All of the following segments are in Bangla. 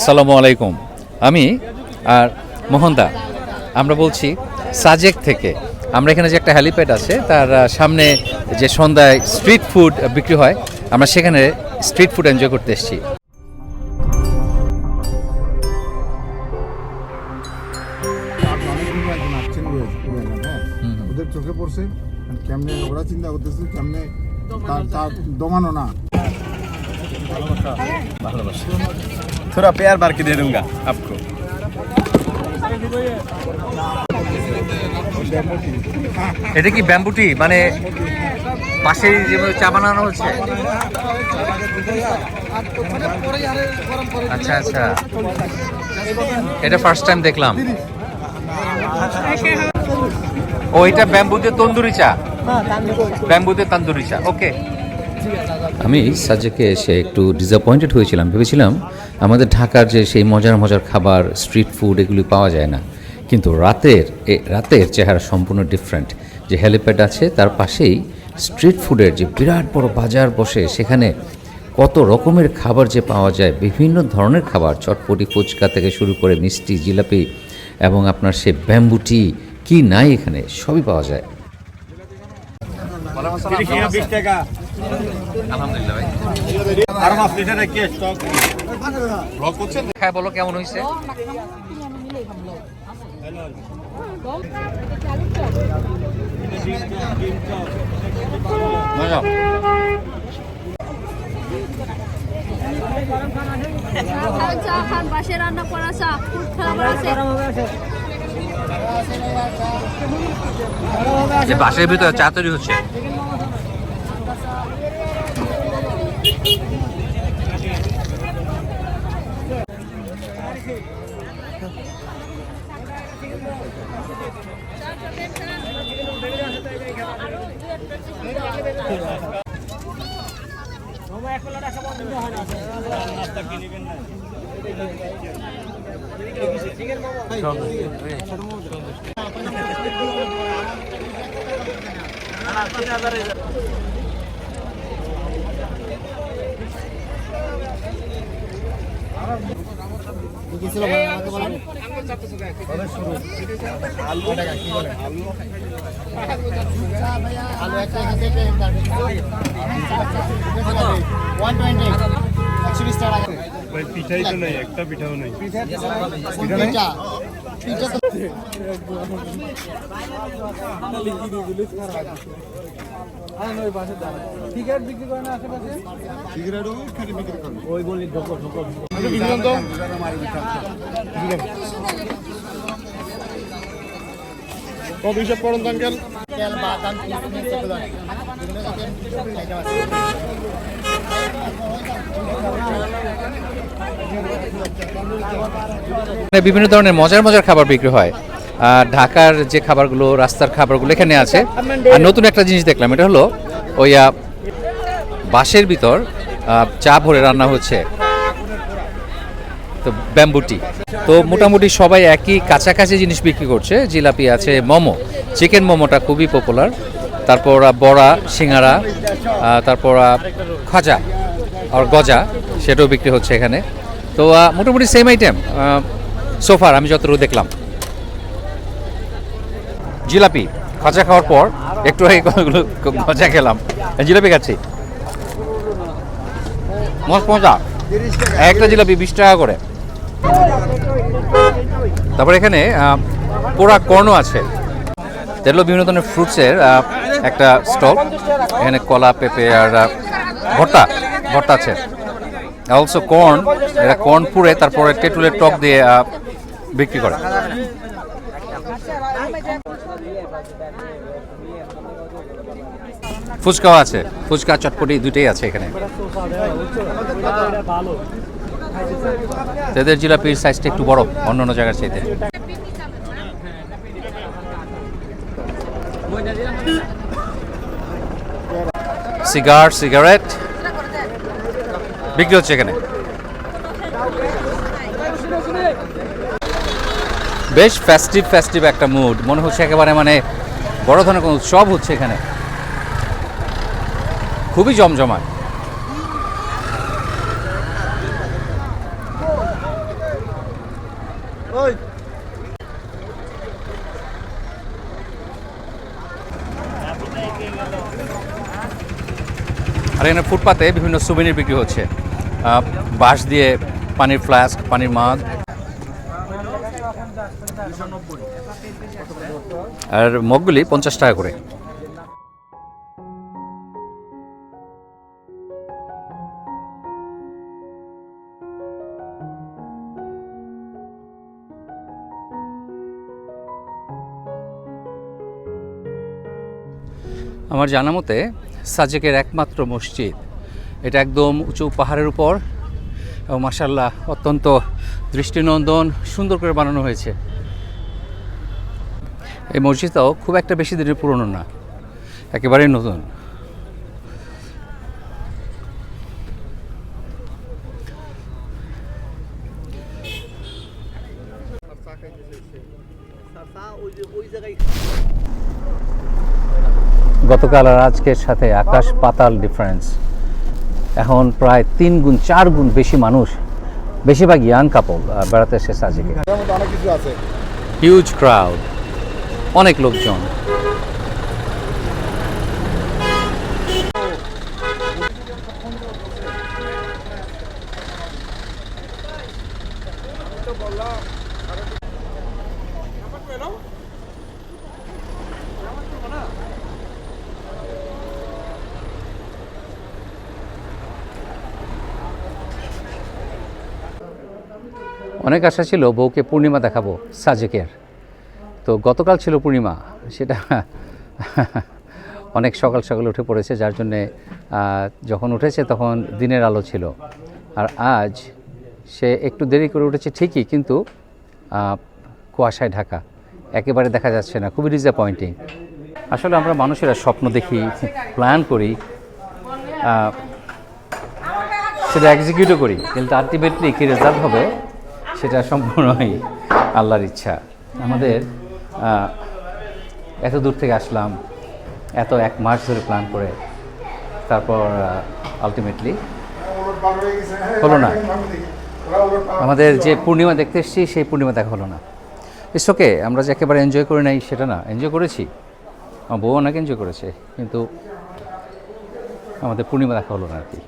আসসালামু আলাইকুম। আমি আর মোহনদা আমরা বলছি সাজেক থেকে। আমরা এখানে যে একটা হ্যালিপ্যাড আছে তার সামনে যে সন্ধ্যায় স্ট্রিট ফুড বিক্রি হয়, আমরা সেখানে স্ট্রিট ফুড এনজয় করতে এসেছি। ওদের চোখে পড়ছে কেমনে, ওরা চিন্তা করতেছে কেমনে তার দমানো না। थोड़ा प्यार बार के दे दूंगा आपको। এটা কি ব্যাম্বুটি, মানে পাশে যেভাবে চা বানানো হচ্ছে? আচ্ছা আচ্ছা, এটা ফার্স্ট টাইম দেখলাম। ও এটা ব্যাম্বুতে তন্দুরি চা, ব্যাম্বুতে তন্দুরি চা। ওকে। আমি সাজেকে এসে একটু ডিসঅ্যাপয়েন্টেড হয়েছিলাম। ভেবেছিলাম আমাদের ঢাকার যে সেই মজার মজার খাবার, স্ট্রিট ফুড, এগুলি পাওয়া যায় না, কিন্তু রাতের চেহারা সম্পূর্ণ ডিফারেন্ট। যে হেলিপ্যাড আছে তার পাশেই স্ট্রিট ফুডের যে বিরাট বড় বাজার বসে, সেখানে কত রকমের খাবার যে পাওয়া যায়, বিভিন্ন ধরনের খাবার, চটপটি ফুচকা থেকে শুরু করে মিষ্টি, জিলাপি এবং আপনার সে ব্যাম্বুটি, কি নাই এখানে সবই পাওয়া যায়। আলহামদুলিল্লাহ ভাই। খায় বলো কেমন হয়েছে? বাসের ভিতরে চা তৈরি হচ্ছে। পিঠাই তো নাই, একটা পিঠাও নাই। বিভিন্ন ধরনের মজার মজার খাবার বিক্রি হয়। ঢাকার যে খাবারগুলো, রাস্তার খাবারগুলো এখানে আছে। আর নতুন একটা জিনিস দেখলাম, এটা হলো ওই বাঁশের ভিতর চা ভরে রান্না হচ্ছে, তো ব্যাম্বুটি। তো মোটামুটি সবাই একই কাছাকাছি জিনিস বিক্রি করছে। জিলাপি আছে, মোমো, চিকেন মোমোটা খুবই পপুলার, তারপর বড়া, সিঙ্গারা, তারপর খাজা আর গজা, সেটাও বিক্রি হচ্ছে এখানে। তো মোটামুটি সেম আইটেম সোফার আমি যতটুকু দেখলাম। জিলাপি খাজা খাওয়ার পর একটু গজা খেলাম, জিলাপি খাচ্ছি, মস্ত মজা। একটা জিলাপি 20 টাকা করে। তারপর এখানে পোড়া কর্নও আছে। এগুলো বিভিন্ন ধরনের ফ্রুটসের একটা স্টল। এখানে কলা, পেঁপে আর ভর্তা আছে। অলসো কর্ন, এটা কর্ন পুড়ে তারপরে তেঁতুলের টক দিয়ে বিক্রি করে। ফুচকাও আছে, ফুচকা চটপটি দুইটাই আছে এখানে। এদের জিলাপির সাইজটা একটু বড় অন্যান্য জায়গার চাইতে। সিগারেট বিক্রি হচ্ছে এখানে। বেশ ফেস্টিভ একটা মুড মনে হচ্ছে, একেবারে মানে বড় ধরনের কোনো উৎসব হচ্ছে এখানে, খুবই জমজমাট। আর এখানে ফুটপাতে বিভিন্ন সুভেনির বিক্রি হচ্ছে, বাঁশ দিয়ে পানির ফ্লাস্ক, পানির মাগ, আর মগগুলি 50 টাকা করে। আমার জানা মতে সাজেকের একমাত্র মসজিদ, এটা একদম উঁচু পাহাড়ের উপর এবং মাশাআল্লাহ অত্যন্ত দৃষ্টিনন্দন সুন্দর করে বানানো হয়েছে। এই মসজিদটাও খুব একটা বেশি দিনের পুরনো না, একেবারেই নতুন। গতকাল আর আজকের সাথে আকাশ পাতাল ডিফারেন্স। এখন প্রায় 3 গুণ 4 গুণ বেশি মানুষ, বেশিরভাগ ইয়াং কাপল বেড়াতে এসে সাজেকে। অনেক কিছু আছে, হিউজ ক্রাউড, অনেক লোকজন। অনেক আশা ছিল বউকে পূর্ণিমা দেখাবো সাজেকের, তো গতকাল ছিল পূর্ণিমা, সেটা অনেক সকাল সকাল উঠে পড়েছে, যার জন্যে যখন উঠেছে তখন দিনের আলো ছিল। আর আজ সে একটু দেরি করে উঠেছে ঠিকই, কিন্তু কুয়াশায় ঢাকা, একেবারে দেখা যাচ্ছে না, খুবই ডিসঅ্যাপয়েন্টিং। আসলে আমরা মানুষেরা স্বপ্ন দেখি, প্ল্যান করি, সেটা এক্সিকিউটও করি, কিন্তু আলটিমেটলি কী রেজাল্ট হবে সেটা সম্পূর্ণই আল্লাহর ইচ্ছা। আমাদের এত দূর থেকে আসলাম, এত 1 মাস ধরে প্ল্যান করে, তারপর আলটিমেটলি হলো না। আমাদের যে পূর্ণিমা দেখতে এসেছি সেই পূর্ণিমা দেখা হলো না। ইটস ওকে, আমরা যে একেবারে এনজয় করে নাই সেটা না, এনজয় করেছি, আমার বউ অনেক এনজয় করেছে, কিন্তু আমাদের পূর্ণিমা দেখা হলো না আর কি।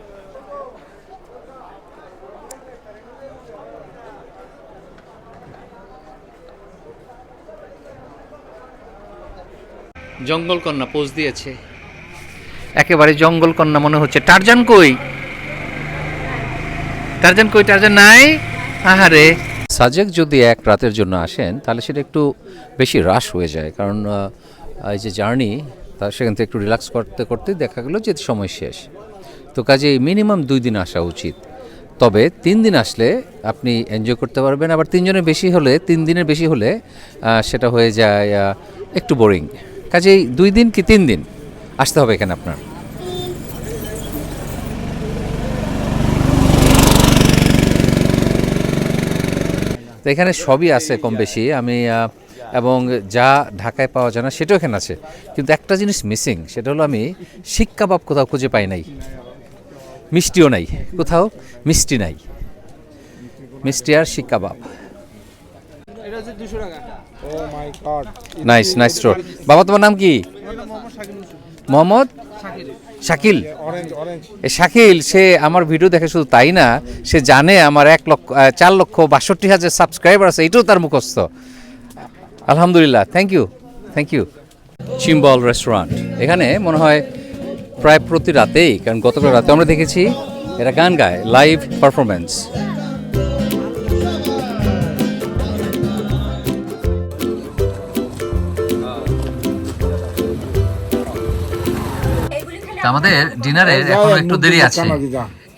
জঙ্গল কন্যা পোজ দিয়েছে, একেবারে জঙ্গল কন্যা মনে হচ্ছে। টারজান কই, টারজান কই, টারজান নাই। আহারে, সাজেক যদি এক রাতের জন্য আসেন তাহলে সেটা একটু বেশি রাশ হয়ে যায়, কারণ এই যে জার্নি, তার সেখান থেকে একটু রিল্যাক্স করতে করতে দেখা গেলো যে সময় শেষ। তো কাজে মিনিমাম 2 দিন আসা উচিত, তবে 3 দিন আসলে আপনি এনজয় করতে পারবেন। আবার 3 দিনের বেশি হলে সেটা হয়ে যায় একটু বোরিং। কাজেই 2 দিন কি 3 দিন আসতে হবে এখানে আপনার। তো এখানে সবই আছে কম বেশি, আমি এবং যা ঢাকায় পাওয়া যায় না সেটাও এখানে আছে, কিন্তু একটা জিনিস মিসিং, সেটা হলো আমি শিক কাবাব কোথাও খুঁজে পাই নাই, মিষ্টিও নাই কোথাও, মিষ্টি নাই, মিষ্টি আর শিক কাবাব। Nice nice store. বাবা তোমার নাম কি? মোহাম্মদ শাকিল। এই শাকিল, সে আমার ভিডিও দেখে শুধু তাই না, সে জানে আমার 4,62,000 সাবস্ক্রাইবার আছে, এটাও তার মুখস্থ। আলহামদুলিল্লাহ, থ্যাংক ইউ থ্যাংক ইউ। চিম্বল রেস্টুরেন্ট, এখানে মনে হয় প্রায় প্রতি রাতেই, কারণ গতকাল রাতে আমরা দেখেছি এরা গান গায়, লাইভ পারফরমেন্স। আমাদের ডিনারের এখন একটু দেরি আছে,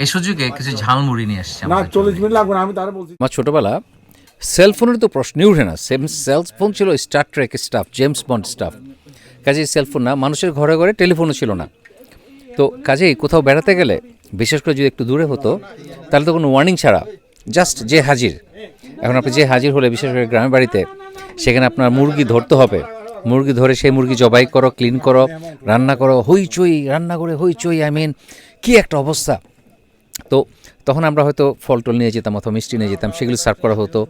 এই সুযোগে কিছু ঝালমুড়ি নিয়ে আসছে। না 40 মিনিট লাগবে না, আমি তারে বলছি। আমার ছোটবেলা সেলফোনের তো প্রশ্নই উঠে না, সেলফোন ছিল star trek staff, James bond staff. কাজেই সেলফোন না, মানুষের ঘরে ঘরে টেলিফোনও ছিল না। তো কাজেই কোথাও বেড়াতে গেলে, বিশেষ করে যদি একটু দূরে হতো, তাহলে তো কোনো ওয়ার্নিং ছাড়া জাস্ট যে হাজির। এখন আপনি যে হাজির হলে, বিশেষ করে গ্রামের বাড়িতে, সেখানে আপনার মুরগি ধরতে হবে, মুরগি ধরে সেই মুরগি জবাই করো, ক্লিন করো, রান্না করো, হইচই, রান্না করে হইচই, কি একটা অবস্থা। তো তখন আমরা হয়তো ফল টল নিয়ে যেতাম অথবা মিষ্টি নিয়ে যেতাম, সেগুলো সার্ভ করা হতো।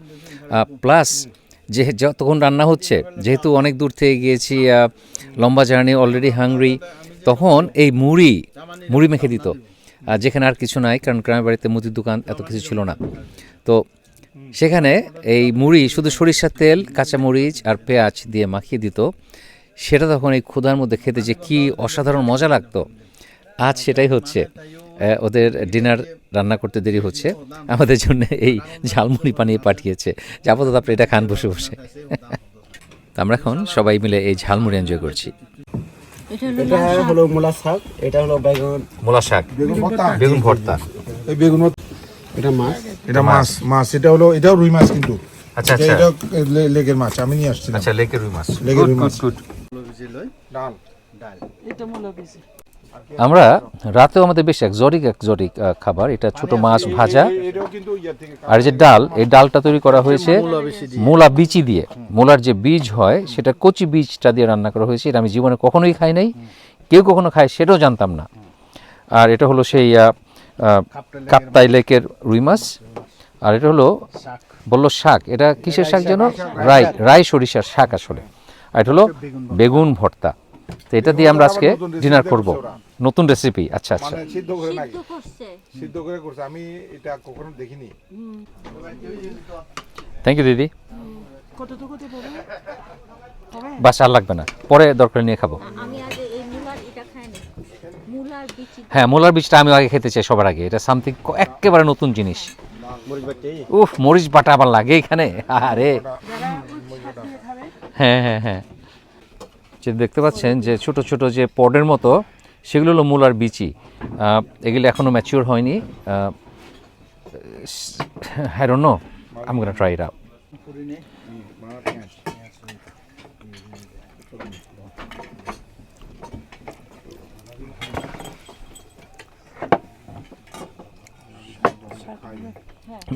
প্লাস যে তখন রান্না হচ্ছে, যেহেতু অনেক দূর থেকে গিয়েছি, লম্বা জার্নি, অলরেডি হাংরি, তখন এই মুড়ি মেখে দিত, যেখানে আর কিছু নাই, কারণ গ্রামের বাড়িতে মুদির দোকান এত কিছু ছিল না। তো সেখানে এই মুড়ি শুধু সরিষার তেল, কাঁচামরিচ আর পেঁয়াজ দিয়ে মাখিয়ে দিত। সেটা তখন এই ক্ষুধার মধ্যে খেতে যে কি অসাধারণ মজা লাগতো। আজ সেটাই হচ্ছে, ওদের ডিনার রান্না করতে দেরি হচ্ছে, আমাদের জন্য এই ঝালমুড়ি বানিয়ে পাঠিয়েছে, যে আপাতত আপনি এটা খান বসে বসে। তো আমরা এখন সবাই মিলে এই ঝালমুড়ি এনজয় করছি। এটা হলো মূলা শাক, এটা হলো বেগুন, মূলা শাক, বেগুন ভর্তা, এই বেগুন এটা মাছ, এটা মাছ এটা হলো, এটাও রুই মাছ কিন্তু। আচ্ছা আচ্ছা, এটা লেগের মাছ আমি নিয়ে আসছিলাম। আচ্ছা লেকের রুই মাছ, লেকের রুই মাছ। ডাল, আমরা রাতেও আমাদের বেশ একজটিক খাবার, এটা ছোট মাছ ভাজা, এটাও কিন্তু ইয়ার থেকে আর এই যে ডাল, এই ডালটা তৈরি করা হয়েছে মূলা বিচি দিয়ে। মূলার যে বীজ হয় সেটা কচি বীজটা দিয়ে রান্না করা হয়েছে। এটা আমি জীবনে কখনোই খাই নাই, কেউ কখনো খায় সেটাও জানতাম না। আর এটা হলো সেই কাপ্তাই লেকের রুই মাছ। আর এটা হলো বললো শাক, এটা কিসের শাক যেন, রাই সরিষার শাক আসলে। আর এটা হলো বেগুন ভর্তা। তো এটা দিয়ে আমরা আজকে ডিনার করব, নতুন রেসিপি। আচ্ছা আচ্ছা, মানে সিদ্ধ করে নাকি সিদ্ধ করে করছে, আমি এটা কখনো দেখিনি। থ্যাংক ইউ দিদি। বাস আর লাগবে না, পরে দরকার নিয়ে খাবো। আমি আগে এই মুলার এটা খাইনি, মুলার বিচি হ্যাঁ, মূলার বীজটা আমি আগে খেতে চাই সবার আগে, এটা সামথিং একেবারে নতুন জিনিস। উফ, মরিচ বাটা আবার লাগে এখানে, আরে হ্যাঁ হ্যাঁ হ্যাঁ। যে দেখতে পাচ্ছেন যে ছোট ছোট যে পডের মতো, সেগুলো হলো মূলার বিচি। এগুলো এখনো ম্যাচিওর হয়নি। I don't know, I'm gonna try it out.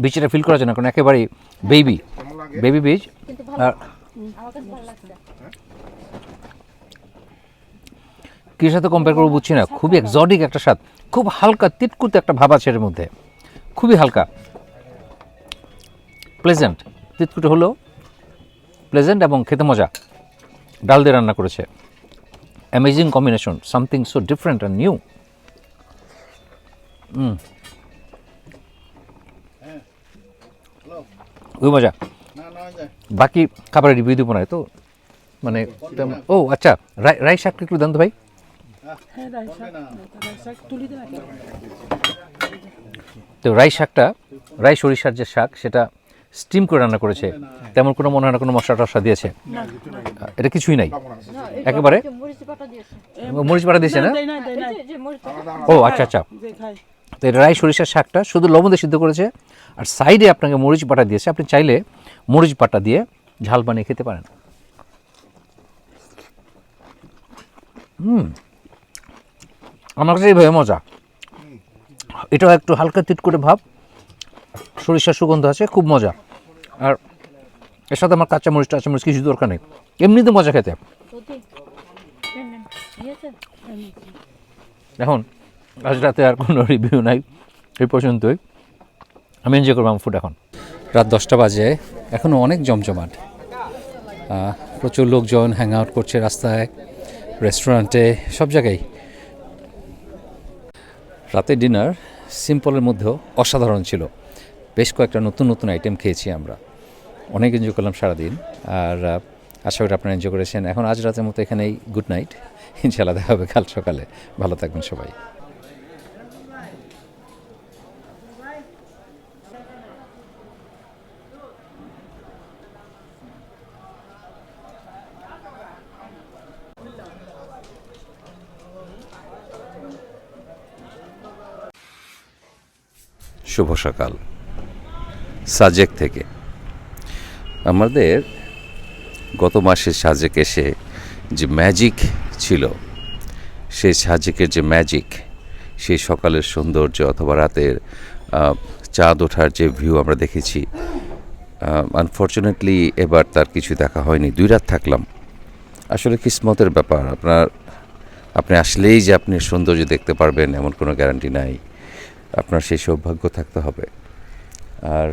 বীজটা ফিল করা যায় না, কারণ একেবারেই বেবি বীজ। কিন্তু ভালো, আর আমার কাছে ভালো লাগছে। কি সাথে কম্পেয়ার করবো বুঝছি না, খুবই এক্সোটিক একটা স্বাদ, খুব হালকা তিতকুতে একটা ভাব আছে এর মধ্যে, খুবই হালকা, প্লেজেন্ট। তিতকুটে হলো প্লেজেন্ট এবং খেতে মজা। ডাল দিয়ে রান্না করেছে, amazing combination, something so different and new. খুবই মজা। বাকি খাবারের রিভিউ দিব না তো, মানে ও আচ্ছা, রাই শাকটা একটু দেন তো ভাই। তো রাই শাকটা, রাই সরিষার যে শাক, সেটা স্টিম করে রান্না করেছে, তেমন কোনো মনে হয় না কোনো মশলা টশলা দিয়েছে, এটা কিছুই নাই একেবারে। মরিচ বাটা দিয়েছে, মরিচ বাটা দিয়েছে না? যে মরিচ ও আচ্ছা আচ্ছা। তো এটা রাই সরিষার শাকটা শুধু লবণ দিয়ে সিদ্ধ করেছে, আর সাইডে আপনাকে মরিচ বাটা দিয়েছে। আপনি চাইলে মরিচ বাটা দিয়ে ঝাল বানিয়ে খেতে পারেন। আমার কাছে এইভাবে মজা। এটাও একটু হালকা তিত করে ভাব, সরিষার সুগন্ধ আছে, খুব মজা। আর এর সাথে আমার কাঁচামরিচ টাচামরিচ কিছু দরকার নেই, এমনিতে মজা খেতে। এখন আজ রাতে আর কোনো রিভিউ নাই, এই পর্যন্তই। আমি এনজয় করবো আমার ফুড। এখন রাত 10টা বাজে, এখনও অনেক জমজমাট, প্রচুর লোকজন হ্যাং আউট করছে রাস্তায়, রেস্টুরেন্টে, সব জায়গায়। রাতের ডিনার সিম্পলের মধ্যেও অসাধারণ ছিল। বেশ কয়েকটা নতুন নতুন আইটেম খেয়েছি আমরা, অনেক এনজয় করলাম সারাদিন। আর আশা করি আপনারা এনজয় করেছেন। এখন আজ রাতের মতো এখানেই গুড নাইট, ইনশাআল্লাহ দেখা হবে কাল সকালে। ভালো থাকবেন সবাই। শুভ সকাল সাজেক থেকে। আমাদের গত মাসে সাজেক এসে যে ম্যাজিক ছিল, সেই সাজেকের যে ম্যাজিক, সেই সকালের সৌন্দর্য অথবা রাতের চাঁদ ওঠার যে ভিউ আমরা দেখেছি, আনফর্চুনেটলি এবার তার কিছু দেখা হয়নি। 2 রাত থাকলাম। আসলে কিসমতের ব্যাপার। আপনি আসলেই যে আপনি সৌন্দর্য দেখতে পারবেন এমন কোনো গ্যারান্টি নাই, আপনার সেই সৌভাগ্য থাকতে হবে। আর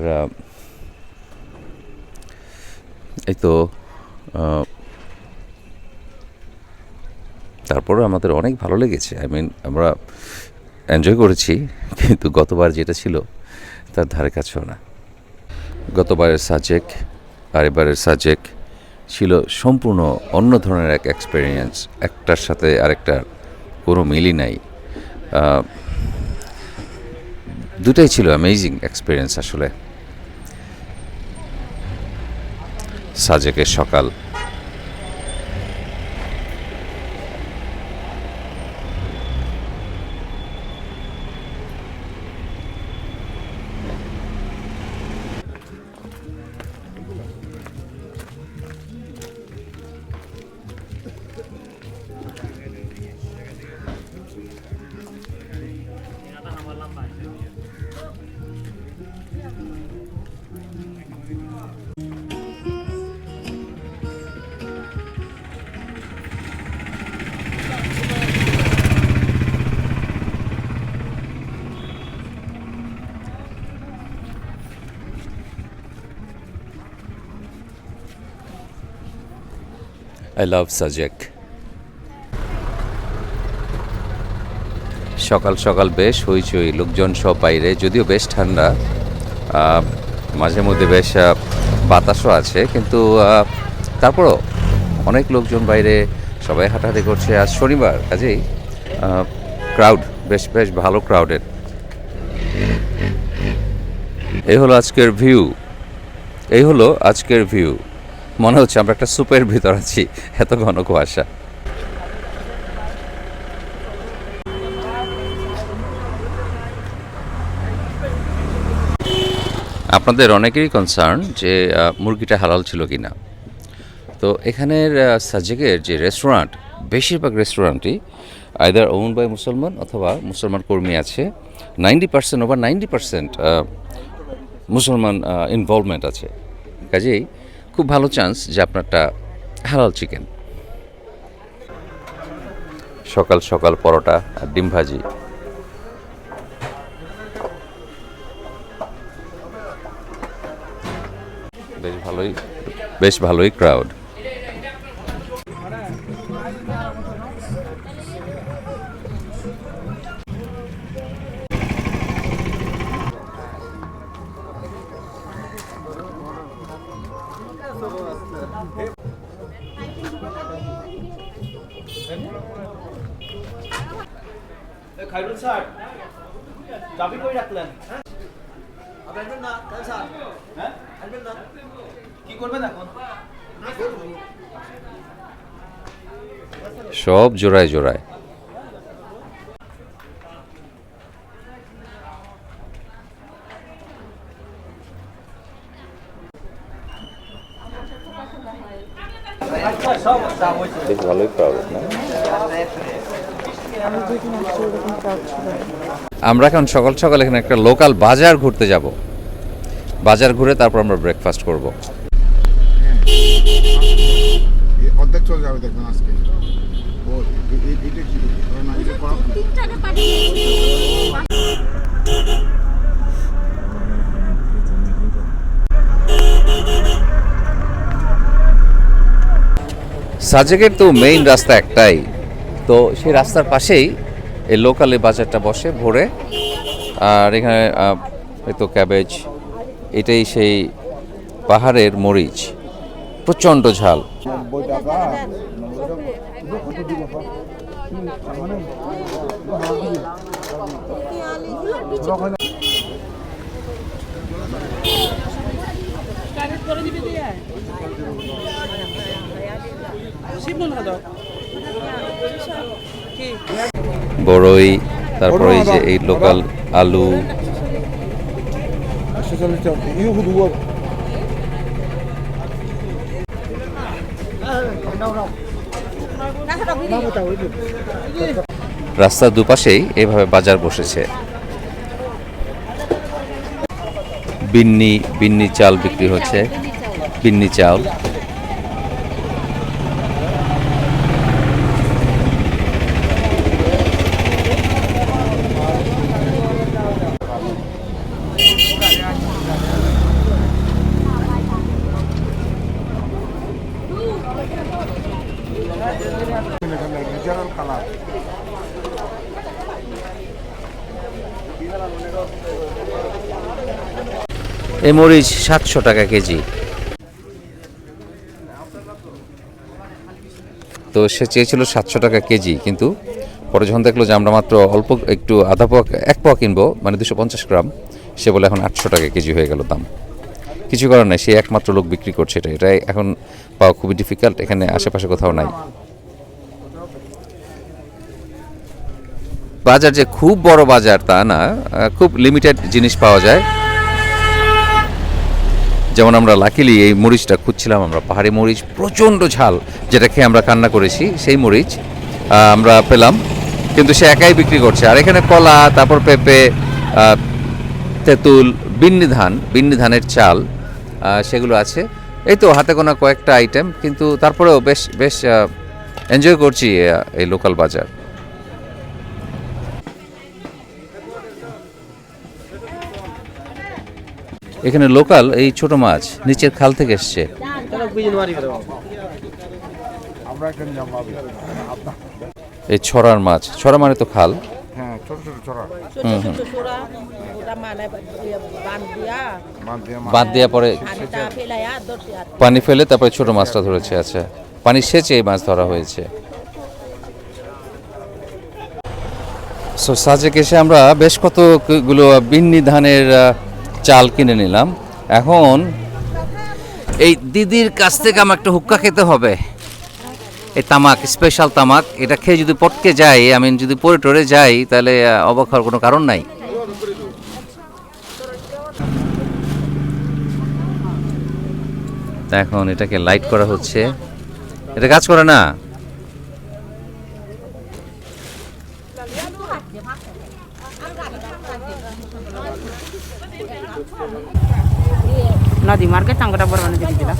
এই তো তারপরেও আমাদের অনেক ভালো লেগেছে। আমরা এনজয় করেছি, কিন্তু গতবার যেটা ছিল তার ধারে কাছেও না। গতবারের সাজেক আর এবারের সাজেক ছিল সম্পূর্ণ অন্য ধরনের এক এক্সপেরিয়েন্স, একটার সাথে আরেকটার কোনো মিলই নাই। দুটাই ছিল অ্যামেজিং এক্সপিরিয়েন্স আসলে। সাজেকের সকাল, আই লাভ সাজেক। সকাল সকাল বেশ হইচই, লোকজন সব বাইরে, যদিও বেশ ঠান্ডা, মাঝে মধ্যে বেশ বাতাসও আছে, কিন্তু তারপরও অনেক লোকজন বাইরে, সবাই হাঁটাহাঁটি করছে। আজ শনিবার, কাজেই ক্রাউড বেশ ভালো ক্রাউডেড। এই হলো আজকের ভিউ। মনে হচ্ছে আমরা একটা সুপের ভিতর আছি, এত ঘন কুয়াশা। আপনাদের অনেকেরই কনসার্ন যে মুরগিটা হালাল ছিল কি না। তো এখানের সাজেকের যে রেস্টুরেন্ট, বেশিরভাগ রেস্টুরেন্টই আইদার ওন বাই মুসলমান অথবা মুসলমান কর্মী আছে। 90% মুসলমান ইনভলভমেন্ট আছে, কাজেই খুব ভালো চান্স যে আপনারটা হালাল চিকেন। সকাল সকাল পরোটা আর ডিম ভাজি। বেশ ভালোই ক্রাউড। খাইরুল স্যার, চাবি কই রাখলেন? আসবেন না কাল স্যার? হ্যাঁ আসবেন না, কি করবেন এখন? সব জোড়ায় জোড়ায়। বেশ ভালোই ক্রাউড না? আমরা এখন সকাল সকাল এখানে একটা লোকাল বাজার ঘুরতে যাব। বাজার ঘুরে তারপর আমরা ব্রেকফাস্ট করব। অর্ধেক চলে যাবে দেখবেন আজকে। ও এটা কি না, এটা করা তিনটাকে পাঠিয়ে সাজেকের তো মেইন রাস্তা একটাই, তো সেই রাস্তার পাশেই এই লোকালে বাজারটা বসে ভোরে। আর এখানে এই তো ক্যাবেজ, এটাই সেই পাহাড়ের মরিচ, প্রচণ্ড ঝাল। 90 টাকা। বড়ই, তারপরে এই যে এই লোকাল আলু, রাস্তার দুপাশেই এইভাবে বাজার বসেছে। বিন্নি চাল বিক্রি হচ্ছে, বিন্নি চাল। Natural colour. এই মরিচ 700 টাকা কেজি। তো সে চেয়েছিল 700 টাকা কেজি, কিন্তু পরে যখন দেখলো যে আমরা মাত্র অল্প একটু আধা পোয়া 1 পোয়া কিনবো, মানে 250 গ্রাম, সে বলে এখন 800 টাকা কেজি হয়ে গেল দাম। কিছু করার নাই, সে একমাত্র লোক বিক্রি করছে এটা। এটা এখন পাওয়া খুবই ডিফিকাল্ট, এখানে আশেপাশে কোথাও নাই। বাজার যে খুব বড় বাজার তা না, খুব লিমিটেড জিনিস পাওয়া যায়। যেমন আমরা লাকিলি এই মরিচটা খুঁজছিলাম, আমরা পাহাড়ি মরিচ, প্রচণ্ড ঝাল, যেটা খেয়ে আমরা কান্না করেছি, সেই মরিচ আমরা পেলাম, কিন্তু সে একাই বিক্রি করছে। আর এখানে কলা, তারপর পেঁপে, তেঁতুল, বিন্নি ধানের চাল, সেগুলো আছে। এই তো হাতে গোনা কয়েকটা আইটেম, কিন্তু তারপরেও বেশ বেশ এনজয় করছি এই লোকাল বাজার। এখানে লোকাল এই ছোট মাছ নিচের খাল থেকে এসছে। আমরা এখানে জমাবি। এই ছড়ার মাছ, ছড়া মানে তো খাল। হ্যাঁ, ছোট ছোট ছড়া। বাঁধ দেওয়া পরে পানি ফেলে তারপরে ছোট মাছটা ধরেছে। আচ্ছা, পানি সেচে এই মাছ ধরা হয়েছে। সো সাজেক এসে আমরা বেশ কতগুলো বিন্নি ধানের চাল কিনে নিলাম। এখন এই দিদির কাছ থেকে আমার একটা হুক্কা খেতে হবে। এই তামাক, স্পেশাল তামাক, এটা খেয়ে যদি পটকে যাই, আমি যদি পরে টরে যাই, তাহলে অবাক হওয়ার কোনো কারণ নাই। এখন এটাকে লাইট করা হচ্ছে, এটা কাজ করে না। নদী মার্কেট টাঙ্গটা বড় মানে দিলা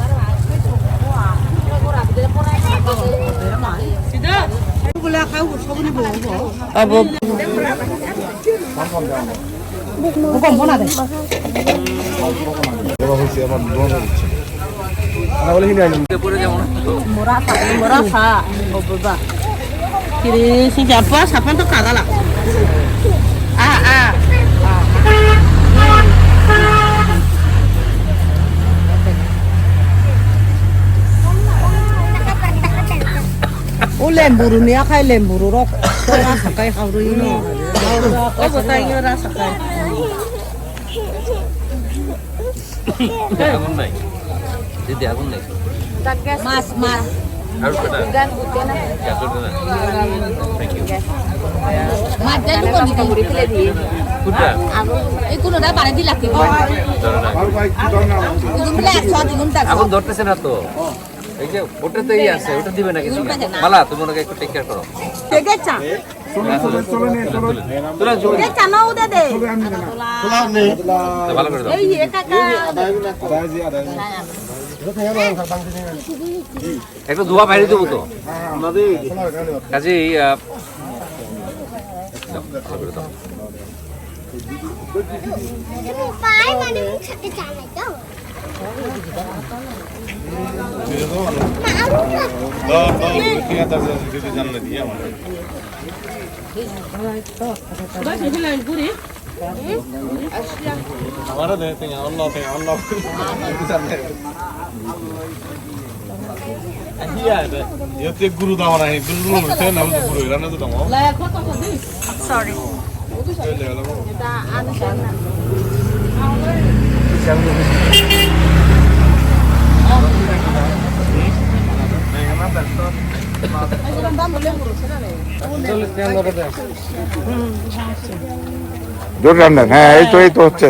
siapa tuh kagak lah lemburu nih kayak lemburu rok rasa kayak haru ini betanya rasa kayak আগুন নাই দিদি, আগুন নাই। মাছ মাছ গান বুঝতে না মাছ দেন কোন কামড়ি ফেলে দিয়ে এই কোনটা বাড়ি দি লাগবে আগুন ধরতেছে না তো, এই যে ওটাতেই আছে, ওটা দিবে না কিছু। মালা, তুমি ওনাকে একটু টেক কেয়ার করো। ভালো করে দাও। একটু ধোয়া বাইরে দেবো তো কাজেই guru tahu nih, guru saya nama tuh guru, karena tuh tahu. sorry kita anu sana জোর রান্না। হ্যাঁ, এই তো হচ্ছে।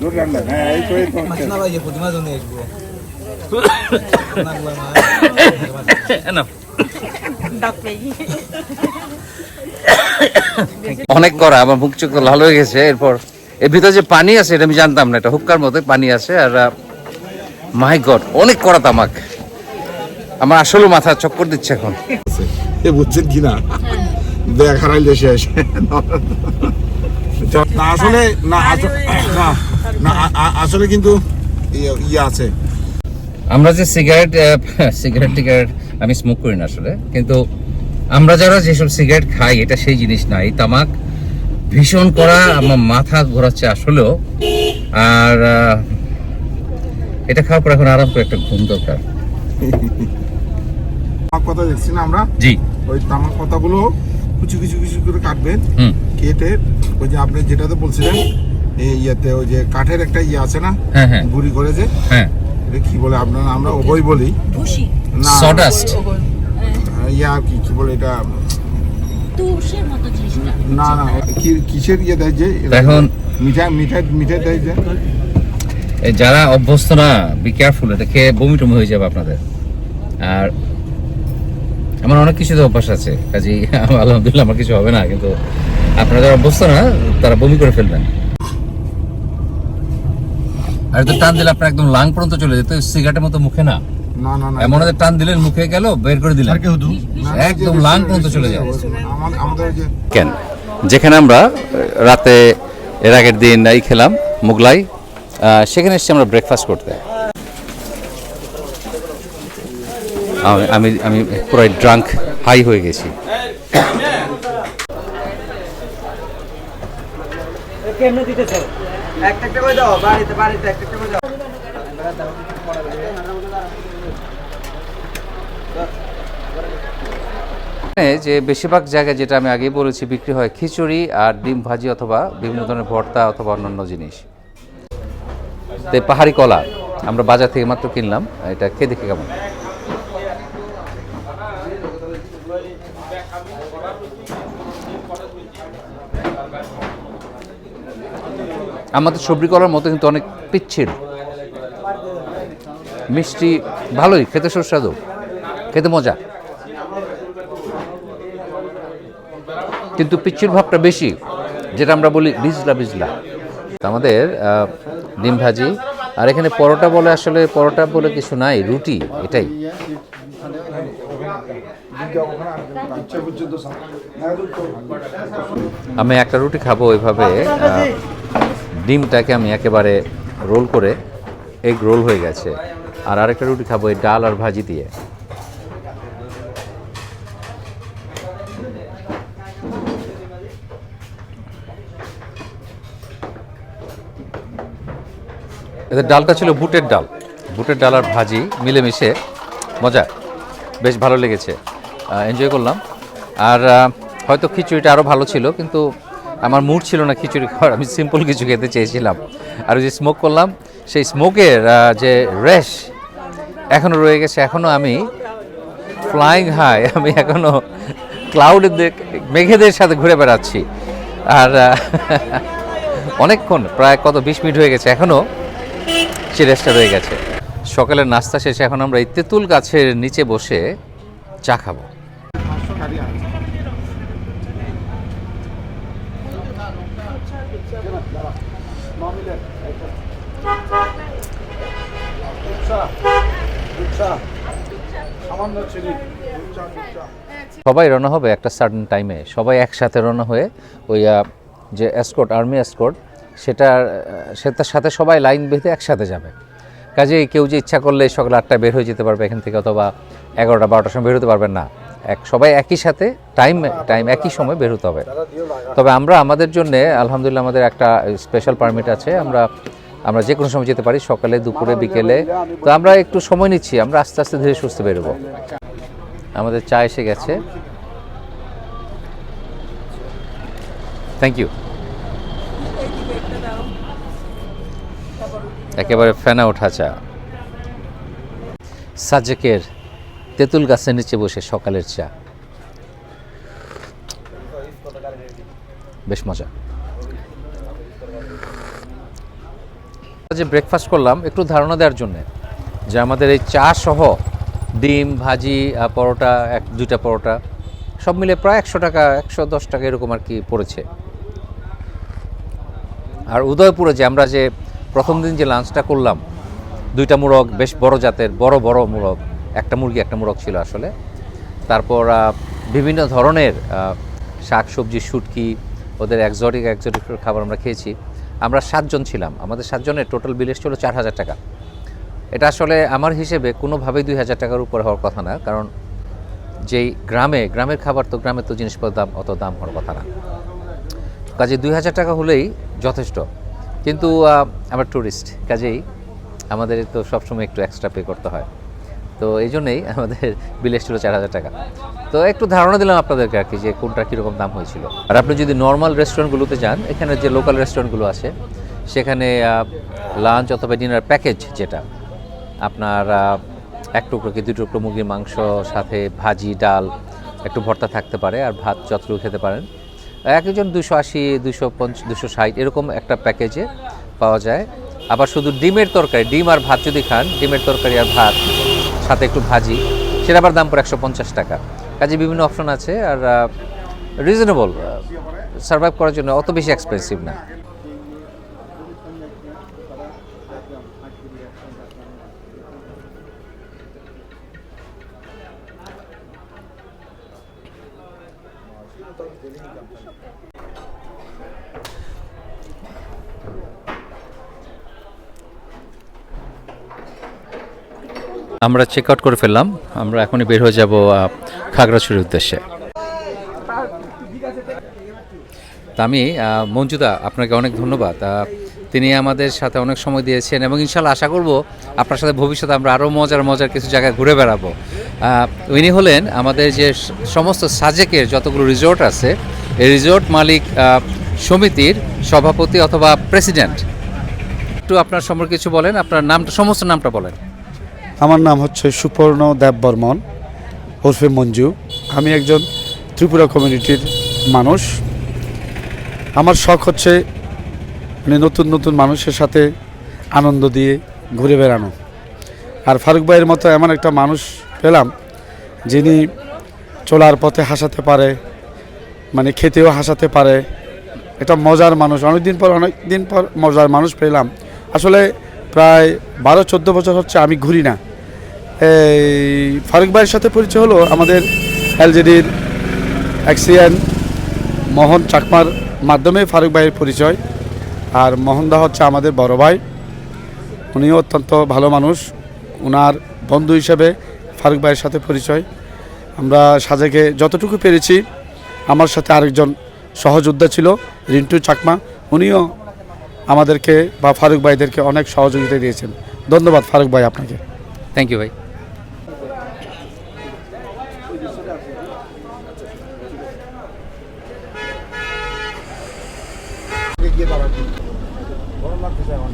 জোর রান্না। হ্যাঁ, এই তো অনেক করা, আমার মুখ চোখ লাল হয়ে গেছে। এরপর এর ভিতরে যে পানি আছে এটা আমি জানতাম না, এটা হুক্কার মধ্যে পানি আছে। আর মাই গড, অনেক করা তামাক, আমার আসলে মাথা চক্কর দিচ্ছে এখন। বুঝছেন কিনা, ব্যাগ হারাইলে শেষ। আসলে না না আসলে কিন্তু ইয়ে আছে। আমরা যে সিগারেট টিগারেট আমি স্মোক করি না আসলে, কিন্তু আমরা যারা যেসব সিগারেট খাই এটা সেই জিনিস না। এই তামাক ভীষণ করা, আমার মাথা ঘোরাচ্ছে আসলেও। আর এটা খাওয়ার পর এখন আরাম করে একটা ঘুম দরকার। তামাক পাতা দেখছি না আমরা, জি, ওই তামাক পাতাগুলো কিছু কিছু কিছু করে কাটবেন, হুম, কেটে ওই যে আপনি যেটাতে বলছিলেন এই ইয়েতে ওই যে কাঠের একটা ইয়ে আছে না, হ্যাঁ হ্যাঁ গুঁড়ি করে যে, হ্যাঁ, এটা কি বলে আপনার, আমরা ওবই বলি না, সডাস্ট। ইয়া কি বলে এটা, তুষের মতো জিনিসটা না না কিসের ইয়ে দেয় যে এখন মিঠাই দেয় যে, যারা অভ্যস্ত না, বি কেয়ারফুল, এটা খেয়ে বমি টমি হয়ে যাবে আপনাদের। আর আমার অনেক কিছুতে অভ্যাস আছে, কাজেই আলহামদুলিল্লাহ আমার কিছু হবে না, কিন্তু আপনারা যারা অভ্যস্ত না তারা বমি করে ফেলবেন। আর তো টান দিলে আপনার একদম লাং পর্যন্ত চলে যেত, সিগারেটের মতো মুখে না, না না না এমন টান দিলেন মুখে গেল, বের করে দিলেন, একদম লাং পর্যন্ত চলে যায়। আমাদের যে কেন যেখানে আমরা রাতে এর আগের দিন এই খেলাম মোগলাই, সেখানে এসেছি আমরা ব্রেকফাস্ট করতে। আমি আমি পুরাই ড্রাঙ্ক হাই হয়ে গেছি। কেমনে দিতেছো? একটা করে দাও, বাড়িতে একটা করে দাও। যে বেশিরভাগ জায়গায় যেটা আমি আগেই বলেছি বিক্রি হয় খিচুড়ি আর ডিম ভাজি অথবা বিভিন্ন ধরনের ভর্তা অথবা অন্যান্য জিনিস। তো পাহাড়ি কলা আমরা বাজার থেকে মাত্র কিনলাম, এটা খেয়ে দেখে কেমন। আমাদের সবজি কলার মতো কিন্তু অনেক পিচ্ছিল, মিষ্টি, ভালোই খেতে, সুস্বাদু, খেতে মজা, কিন্তু পিচ্ছির ভাবটা বেশি, যেটা আমরা বলি বিজলা বিজলা। আমাদের ডিম ভাজি, আর এখানে পরোটা বলে, আসলে পরোটা বলে কিছু নাই, রুটি, এটাই। আমি একটা রুটি খাবো ওইভাবে, ডিমটাকে আমি একেবারে রোল করে, এগ রোল হয়ে গেছে। আর আরেকটা রুটি খাবো এই ডাল আর ভাজি দিয়ে। এদের ডালটা ছিল বুটের ডাল আর ভাজি মিলেমিশে, মজা, বেশ ভালো লেগেছে, এনজয় করলাম। আর হয়তো খিচুড়িটা আরও ভালো ছিল, কিন্তু আমার মুড ছিল না খিচুড়ি খাওয়ার, আমি সিম্পল কিছু খেতে চেয়েছিলাম। আর ওই যে স্মোক করলাম, সেই স্মোকের যে রেশ এখনও রয়ে গেছে, এখনও আমি ফ্লাইং হাই, আমি এখনও ক্লাউডের মেঘেদের সাথে ঘুরে বেড়াচ্ছি। আর অনেকক্ষণ, প্রায় 20 মিনিট হয়ে গেছে, এখনও সে রেস্টটা রয়ে গেছে। সকালের নাস্তা শেষে এখন আমরা এই তেঁতুল গাছের নিচে বসে চা খাবো। সবাই রওনা হবে একটা সার্টেন টাইমে, সবাই একসাথে রওনা হয়ে ওই যে এসকর্ট, আর্মি এসকর্ট, সেটার সাথে সবাই লাইন বেঁধে একসাথে যাবে। কাজেই কেউ যে ইচ্ছা করলে সকাল 8টায় বের হয়ে যেতে পারবে এখান থেকে, অথবা 11টা 12টার সময় বের হতে পারবেন না, সবাই একই সাথে টাইম একই সময় বের হতে হবে। তবে আমরা আমাদের জন্যে আলহামদুলিল্লাহ আমাদের একটা স্পেশাল পারমিট আছে, আমরা যে কোনো সময় যেতে পারি, সকালে, দুপুরে, বিকেলে। তো আমরা একটু সময় নিচ্ছি, আমরা আস্তে আস্তে ধীরে সুস্থে বেরোবো। আমাদের চা এসে গেছে, থ্যাংক ইউ। একেবারে ফেনা ওঠা চা, সাজেকের তেঁতুল গাছের নিচে বসে সকালের চা, বেশ মজা। যে ব্রেকফাস্ট করলাম, একটু ধারণা দেওয়ার জন্যে যে আমাদের এই চা সহ ডিম ভাজি, পরোটা, 2টা পরোটা সব মিলে প্রায় 100 টাকা, 110 টাকা এরকম আর কি পড়েছে। আর উদয়পুরে যে আমরা যে প্রথম দিন যে লাঞ্চটা করলাম, 2টা মুরগ, বেশ বড় জাতের, বড় মুরগ, একটা মুরগি একটা মুরগ ছিল আসলে। তারপর বিভিন্ন ধরনের শাক সবজি, শুটকি, ওদের এক্সোটিক খাবার আমরা খেয়েছি। আমরা 7 জন ছিলাম, আমাদের 7 জনের টোটাল বিল এসেছিল 4,000 টাকা। এটা আসলে আমার হিসেবে কোনোভাবেই 2,000 টাকার উপরে হওয়ার কথা না, কারণ যেই গ্রামের খাবার তো গ্রামের তো জিনিসপত্রের দাম অত দাম হওয়ার কথা না, কাজে 2,000 টাকা হলেই যথেষ্ট। কিন্তু আমরা ট্যুরিস্ট, কাজেই আমাদের তো সবসময় একটু এক্সট্রা পে করতে হয়, তো এই জন্যেই আমাদের বিল এসেছিল 4,000 টাকা। তো একটু ধারণা দিলাম আপনাদেরকে আর কি, যে কোনটা কীরকম দাম হয়েছিল। আর আপনি যদি নর্মাল রেস্টুরেন্টগুলোতে যান, এখানে যে লোকাল রেস্টুরেন্টগুলো আছে সেখানে লাঞ্চ অথবা ডিনার প্যাকেজ, যেটা আপনার 1 টুকরো কি 2 টুকরো মুরগির মাংস, সাথে ভাজি, ডাল, একটু ভর্তা থাকতে পারে, আর ভাত যতটুকু খেতে পারেন, একজন 280, 250, 260 এরকম একটা প্যাকেজে পাওয়া যায়। আবার শুধু ডিমের তরকারি, ডিম আর ভাত যদি খান, ডিমের তরকারি আর ভাত সাথে একটু ভাজি, সেটা আবার দাম পড়ে 150 টাকা। কাজে বিভিন্ন অপশন আছে, আর রিজনেবল, সার্ভাইভ করার জন্য অত বেশি এক্সপেন্সিভ না। আমরা চেক আউট করে ফেললাম, আমরা এখনই বের হয়ে যাব খাগড়াছড়ির উদ্দেশ্যে। তা আমি মঞ্জুদা, আপনাকে অনেক ধন্যবাদ। তিনি আমাদের সাথে অনেক সময় দিয়েছেন, এবং ইনশাল্লাহ আশা করব আপনার সাথে ভবিষ্যতে আমরা আরও মজার কিছু জায়গায় ঘুরে বেড়াবো। উনি হলেন আমাদের যে সমস্ত সাজেকের যতগুলো রিসোর্ট আছে, এই রিসোর্ট মালিক সমিতির সভাপতি অথবা প্রেসিডেন্ট। একটু আপনার সম্পর্কে কিছু বলেন, আপনার নামটা, সমস্ত নামটা বলেন। আমার নাম হচ্ছে সুপর্ণ দেব বর্মন ওরফে মঞ্জু। আমি একজন ত্রিপুরা কমিউনিটির মানুষ। আমার শখ হচ্ছে নতুন নতুন মানুষের সাথে আনন্দ দিয়ে ঘুরে বেড়ানো। আর ফারুক ভাইয়ের মতো এমন একটা মানুষ পেলাম, যিনি চলার পথে হাসাতে পারে, মানে খেতেও হাসাতে পারে। এটা মজার মানুষ, অনেক দিন পর মজার মানুষ পেলাম। আসলে প্রায় 12-14 বছর হচ্ছে আমি ঘুরি না। এই ফারুক ভাইয়ের সাথে পরিচয় হলো আমাদের এলজেডির অ্যাক্সিয়ান মোহন চাকমার মাধ্যমে ফারুক ভাইয়ের পরিচয়। আর মোহনদা হচ্ছে আমাদের বড় ভাই, উনিও অত্যন্ত ভালো মানুষ। ওনার বন্ধু হিসেবে ফারুক ভাইয়ের সাথে পরিচয়। আমরা সাজেকে যতটুকু পেরেছি, আমার সাথে আরেকজন সহযোদ্ধা ছিল রিন্টু চাকমা, উনিও আমাদেরকে বা ফারুক ভাইদেরকে অনেক সহযোগিতা দিয়েছেন। ধন্যবাদ ফারুক ভাই আপনাকে। থ্যাংক ইউ ভাই। গিয়ে দাঁড়াচ্ছি, গরম লাগতেছে এখন।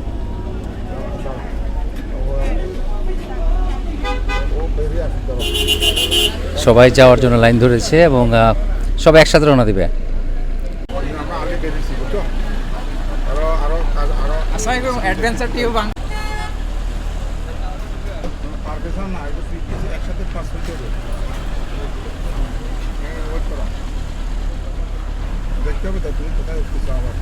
ও বেরিয়ে আসতে হবে। সবাই যাওয়ার জন্য লাইন ধরেছে, এবং সবাই একসাথে রওনা দিবে। আমরা আগে বেরিয়েছি, বুঝছো? আরো অ্যাডভেঞ্চার টিউব পারবেশন না, এটা একসাথে 5 মিনিট হবে। ওয়েট করো, দেখতে হবে তো তুমি কোথায় উঠতেছো আবার।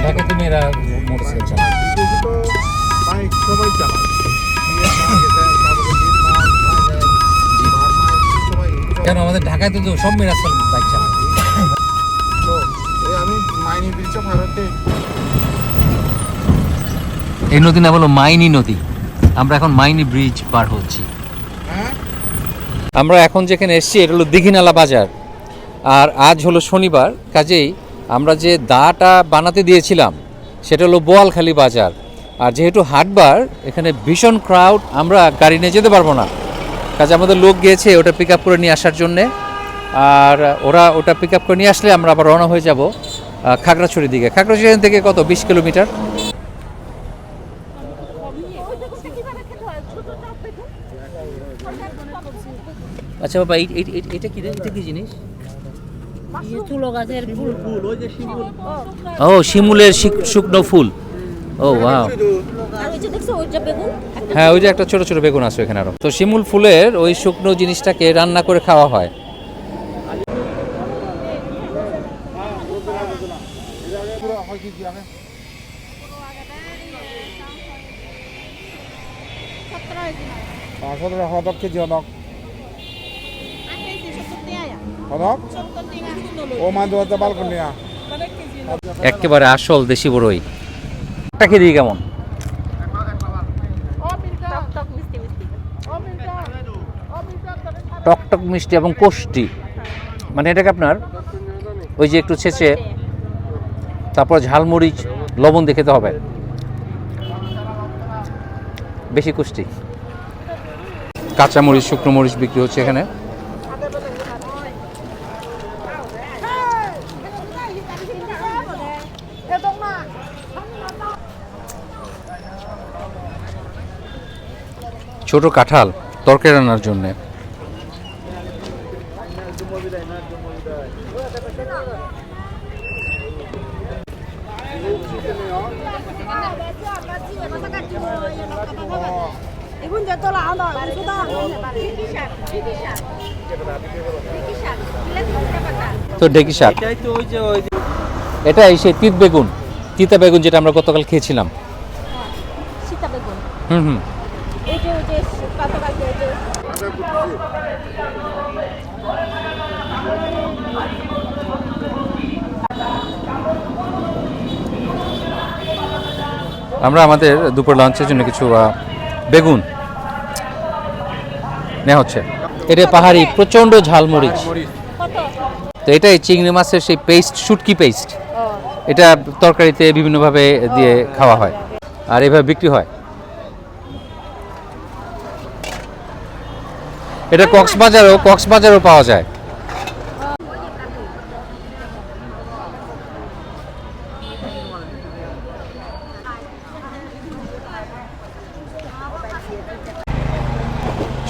ঢাকা তুমি এরা মোটরসাইকেল চালায়। তো বাইক সবাই চালায়। কেন আমাদের ঢাকায় তো সব মেয়েরা বাইক চালায়। তো এই আমি মাইনি ব্রিজে ভারতে এই নদী না বলো মাইনি নদী। আমরা এখন মাইনি ব্রিজ পার হচ্ছি। আমরা এখন যেখানে এসেছি এটা হলো দীঘিনালা বাজার, আর আজ হলো শনিবার, কাজেই আমরা যে দাটা বানাতে দিয়েছিলাম সেটা হলো বোয়ালখালী বাজার। আর যেহেতু হাটবার এখানে ভীষণ ক্রাউড, আমরা গাড়ি নিয়ে যেতে পারবো না, কাজে আমাদের লোক গিয়েছে ওটা পিক আপ করে নিয়ে আসার জন্যে। আর ওরা ওটা পিক আপ করে নিয়ে আসলে আমরা আবার রওনা হয়ে যাব খাগড়াছড়ির দিকে। খাগড়াছড়ি থেকে কত 20 কিলোমিটার। আচ্ছা বাবা, এটা কি জিনিস? তুলো গাছের ফুল। ও শিমুলের শুকনো ফুল। ও ওয়াও। হ্যাঁ, ওই যে একটা ছোট ছোট বেগুন আছে এখানে আরো। তো শিমুল ফুলের ওই শুকনো জিনিসটাকে রান্না করে খাওয়া হয়। কেজি হনক হনক ও মাঝে হতে বালকন নিয়া একেবারে আসল দেশি বড়ই। একটা খেয়ে দিই কেমন? টকটক মিষ্টি এবং কোষ্টি, মানে এটাকে আপনার ওই যে একটু ছেঁচে তারপর ঝালমরিচ লবণ দিয়ে খেতে হবে, বেশি কোষ্টি। কাঁচামরিচ শুকনো মরিচ বিক্রি হচ্ছে এখানে। ছোট কাঁঠাল তরকারি রান্নার জন্য। তো ঢেকি শাক, এটাই সেই তিত বেগুন, তিতা বেগুন যেটা আমরা গতকাল খেয়েছিলাম। হুম হুম। আমরা আমাদের দুপুর লাঞ্চের জন্য কিছু বেগুন নেওয়া হচ্ছে। এটা পাহাড়ি প্রচণ্ড ঝালমরিচ। তো এটাই চিংড়ি মাছের সেই পেস্ট, শুটকি পেস্ট, এটা তরকারিতে বিভিন্নভাবে দিয়ে খাওয়া হয় আর এভাবে বিক্রি হয়। এটা কক্সবাজারও পাওয়া যায়।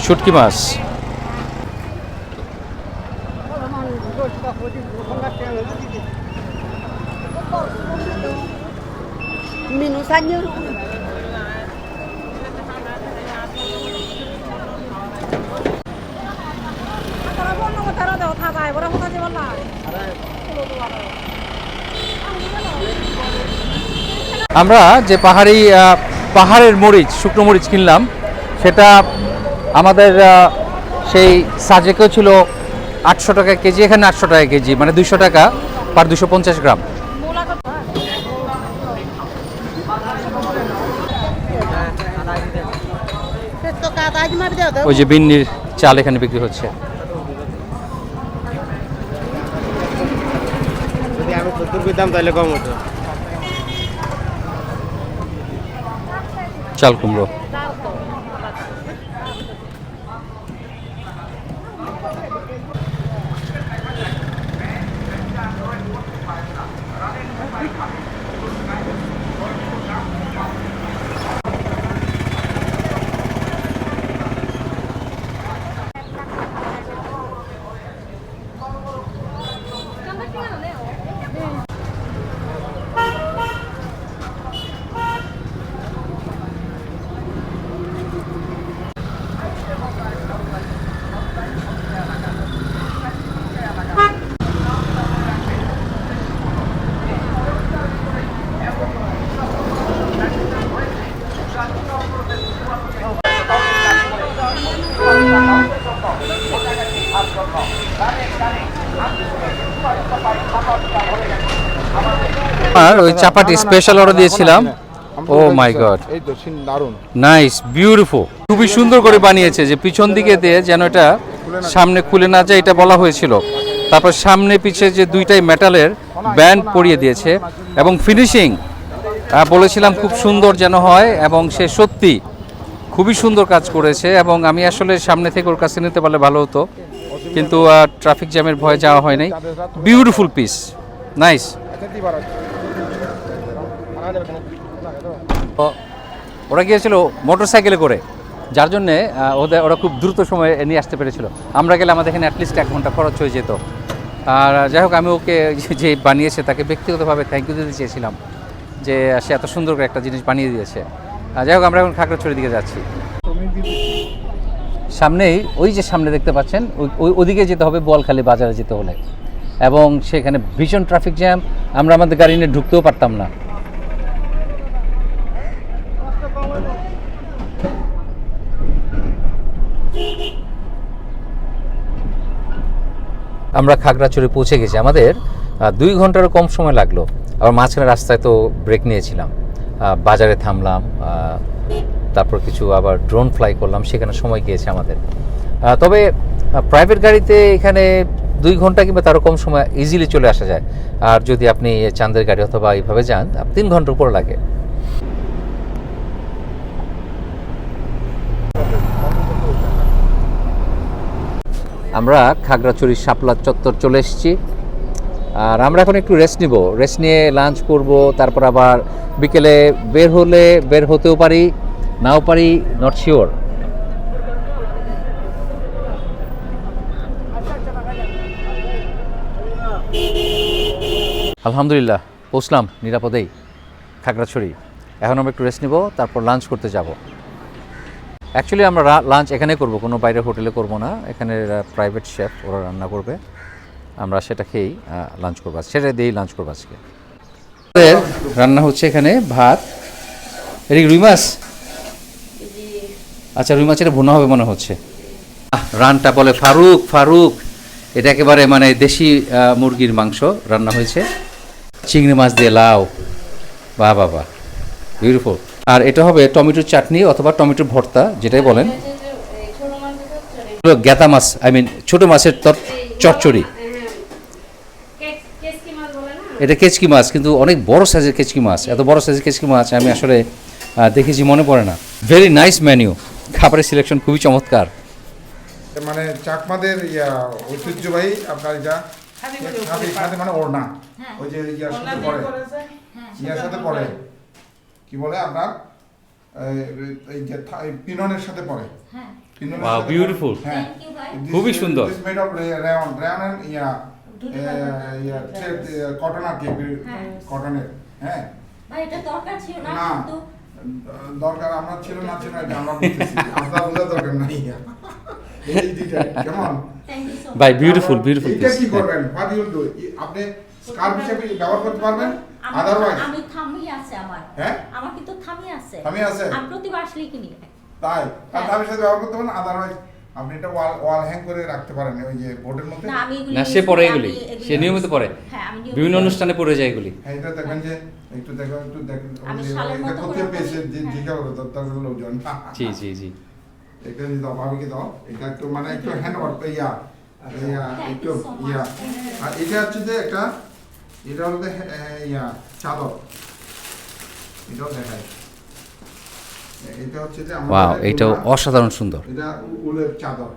শুটকি মাছ। Minus aja. আমরা যে পাহাড়ের মরিচ, শুকনো মরিচ কিনলাম, সেটা আমাদের সেই সাজেকেও ছিল 800 টাকা কেজি, এখানে 800 টাকা কেজি, মানে 200 টাকা পার 250 গ্রাম। ওই যে বিন্নির চাল এখানে বিক্রি হচ্ছে। যদি আমি 70 দাম তাহলে কম হতো। চাল কুমড়ো। আর ওই চাপাটি স্পেশাল অর্ডার দিয়েছিলাম। ও মাই গড, এই তো দারুন। নাইস, বিউটিফুল, খুবই সুন্দর করে বানিয়েছে, যে পিছন দিকে দিয়ে যেন এটা সামনে খুলে না যায় এটা বলা হয়েছিল। তারপর সামনে পিছে যে দুইটাই মেটালের ব্যান্ড পরিয়ে দিয়েছে এবং ফিনিশিং বলেছিলাম খুব সুন্দর যেন হয়, এবং সে সত্যি খুবই সুন্দর কাজ করেছে। এবং আমি আসলে সামনে থেকে ওর কাছে নিতে পারলে ভালো হতো, কিন্তু ট্রাফিক জ্যামের ভয়ে যাওয়া হয় নাই। Beautiful piece, nice. ওরা গিয়েছিল মোটরসাইকেলে করে, যার জন্যে ওরা খুব দ্রুত সময়ে নিয়ে আসতে পেরেছিল। আমরা গেলে আমাদের এখানে অ্যাটলিস্ট 1 ঘন্টা খরচ হয়ে যেত। আর যাই হোক, আমি ওকে যে বানিয়েছে তাকে ব্যক্তিগতভাবে থ্যাংক ইউ দিতে চেয়েছিলাম, যে সে এত সুন্দর করে একটা জিনিস বানিয়ে দিয়েছে। যাই হোক, আমরা এখন খাগড়াছড়ির দিকে যাচ্ছি। সামনেই ওই যে সামনে দেখতে পাচ্ছেন, ওদিকে যেতে হবে বোয়ালখালী বাজারে যেতে হলে, এবং সেখানে ভীষণ ট্রাফিক জ্যাম, আমরা আমাদের গাড়ি নিয়ে ঢুকতেও পারতাম না। আমরা খাগড়াছড়ি পৌঁছে গেছি, আমাদের 2 ঘন্টারও কম সময় লাগলো। আবার মাঝখানে রাস্তায় তো ব্রেক নিয়েছিলাম, বাজারে থামলাম, তারপর কিছু আবার ড্রোন ফ্লাই করলাম, সেখানে সময় গিয়েছে আমাদের। তবে প্রাইভেট গাড়িতে এখানে 2 ঘন্টা কিংবা তারও কম সময় ইজিলি চলে আসা যায়। আর যদি আপনি চাঁদের গাড়ি অথবা এইভাবে যান, 3 ঘন্টার উপর লাগে। আমরা খাগড়াছড়ির শাপলা চত্বর চলে এসেছি, আর আমরা এখন একটু রেস্ট নিব, রেস্ট নিয়ে লাঞ্চ করব। তারপর আবার বিকেলে বের হতেও পারি, নাও পারি, নট শিওর। আলহামদুলিল্লাহ পৌঁছলাম নিরাপদেই খাগড়াছড়ি। এখন আমরা একটু রেস্ট নিব, তারপর লাঞ্চ করতে যাব। অ্যাকচুয়ালি আমরা লাঞ্চ এখানে করব, কোনো বাইরের হোটেলে করব না। এখানে প্রাইভেট শেফ ওরা রান্না করবে, আমরা সেটা খেয়েই লাঞ্চ করবো, সেটা দিয়েই লাঞ্চ করবো আজকে। রান্না হচ্ছে এখানে ভাত, এটা রুই মাছ, আচ্ছা রুই মাছ, এটা ভুনা হবে মনে হচ্ছে। রানটা বলে ফারুক, এটা একেবারে মানে দেশি মুরগির মাংস রান্না হয়েছে, চিংড়ি মাছ দিয়ে লাউ, বাহ বাহ বাহ, বিউটিফুল। আর এটা হবে টমেটোর চাটনি অথবা টমেটোর ভর্তা, যেটাই বলেন। গেতা মাছ, ছোট মাছের চচ্চড়ি। এটা কেচকি মাছ, কিন্তু অনেক বড় সাইজের কেচকি মাছ। এত বড় সাইজের কেচকি মাছ আমি আসলে দেখেছি মনে পড়ে না। ভেরি নাইস মেনু, খাবারের সিলেকশন খুবই চমৎকার। মানে চাকমাদের ঐতিহ্যবাহী আপনার এটা খাদি মানে ওড়না, ওই যে ইয়ার সাথে পড়ে, ইয়ার সাথে পড়ে কি বলে আপনার এই যে পিননের সাথে পড়ে। ওয়াও, বিউটিফুল, খুবই সুন্দর। Made of rayon and cotton আর কি, কটনের। হ্যাঁ ভাই, এটা দরকার ছিল না, না কিন্তু দরকার আমার ছিল না, এটা আমরা বলতেছি, আপনার বোঝা দরকার নাই। এই দিটা কেমন ভাই, বিউটিফুল। এটা কি করবেন, হোয়াট ইউ ডু, আপনি স্কার্ফ হিসেবে ব্যবহার করতে পারবেন। আদারওয়াইজ আমি থামি আছে আমার, হ্যাঁ আমার কিন্তু থামি আছে, আমি প্রতিবার আসলেই কিনি। তাই আর থামির সাথে ব্যবহার করতে পারেন। আদারওয়াইজ আপনি এটা ওয়াল হ্যাং করে রাখতে পারেন ওই যে বোর্ডের মধ্যে। না, সে পরে এগুলি, সে নিয়মিত পরে, বিভিন্ন অনুষ্ঠানে পরে যায় এগুলি। হ্যাঁ, এটা দেখেন যে একটু দেখেন এটা কোথায় পেয়েছে যে জিজ্ঞাসা করো দত্তর লোকজন। জি এটা যদি দাও, ভাবিকে দাও, এটা একটু মানে একটু হ্যান্ড ওয়ার্ক একটু আর এটা হচ্ছে যে একটা, এটা হলো চাদর, এটাও দেখায়। এটা হচ্ছে যে ওয়াও, এটাও অসাধারণ সুন্দর। এটা উলের চাদর,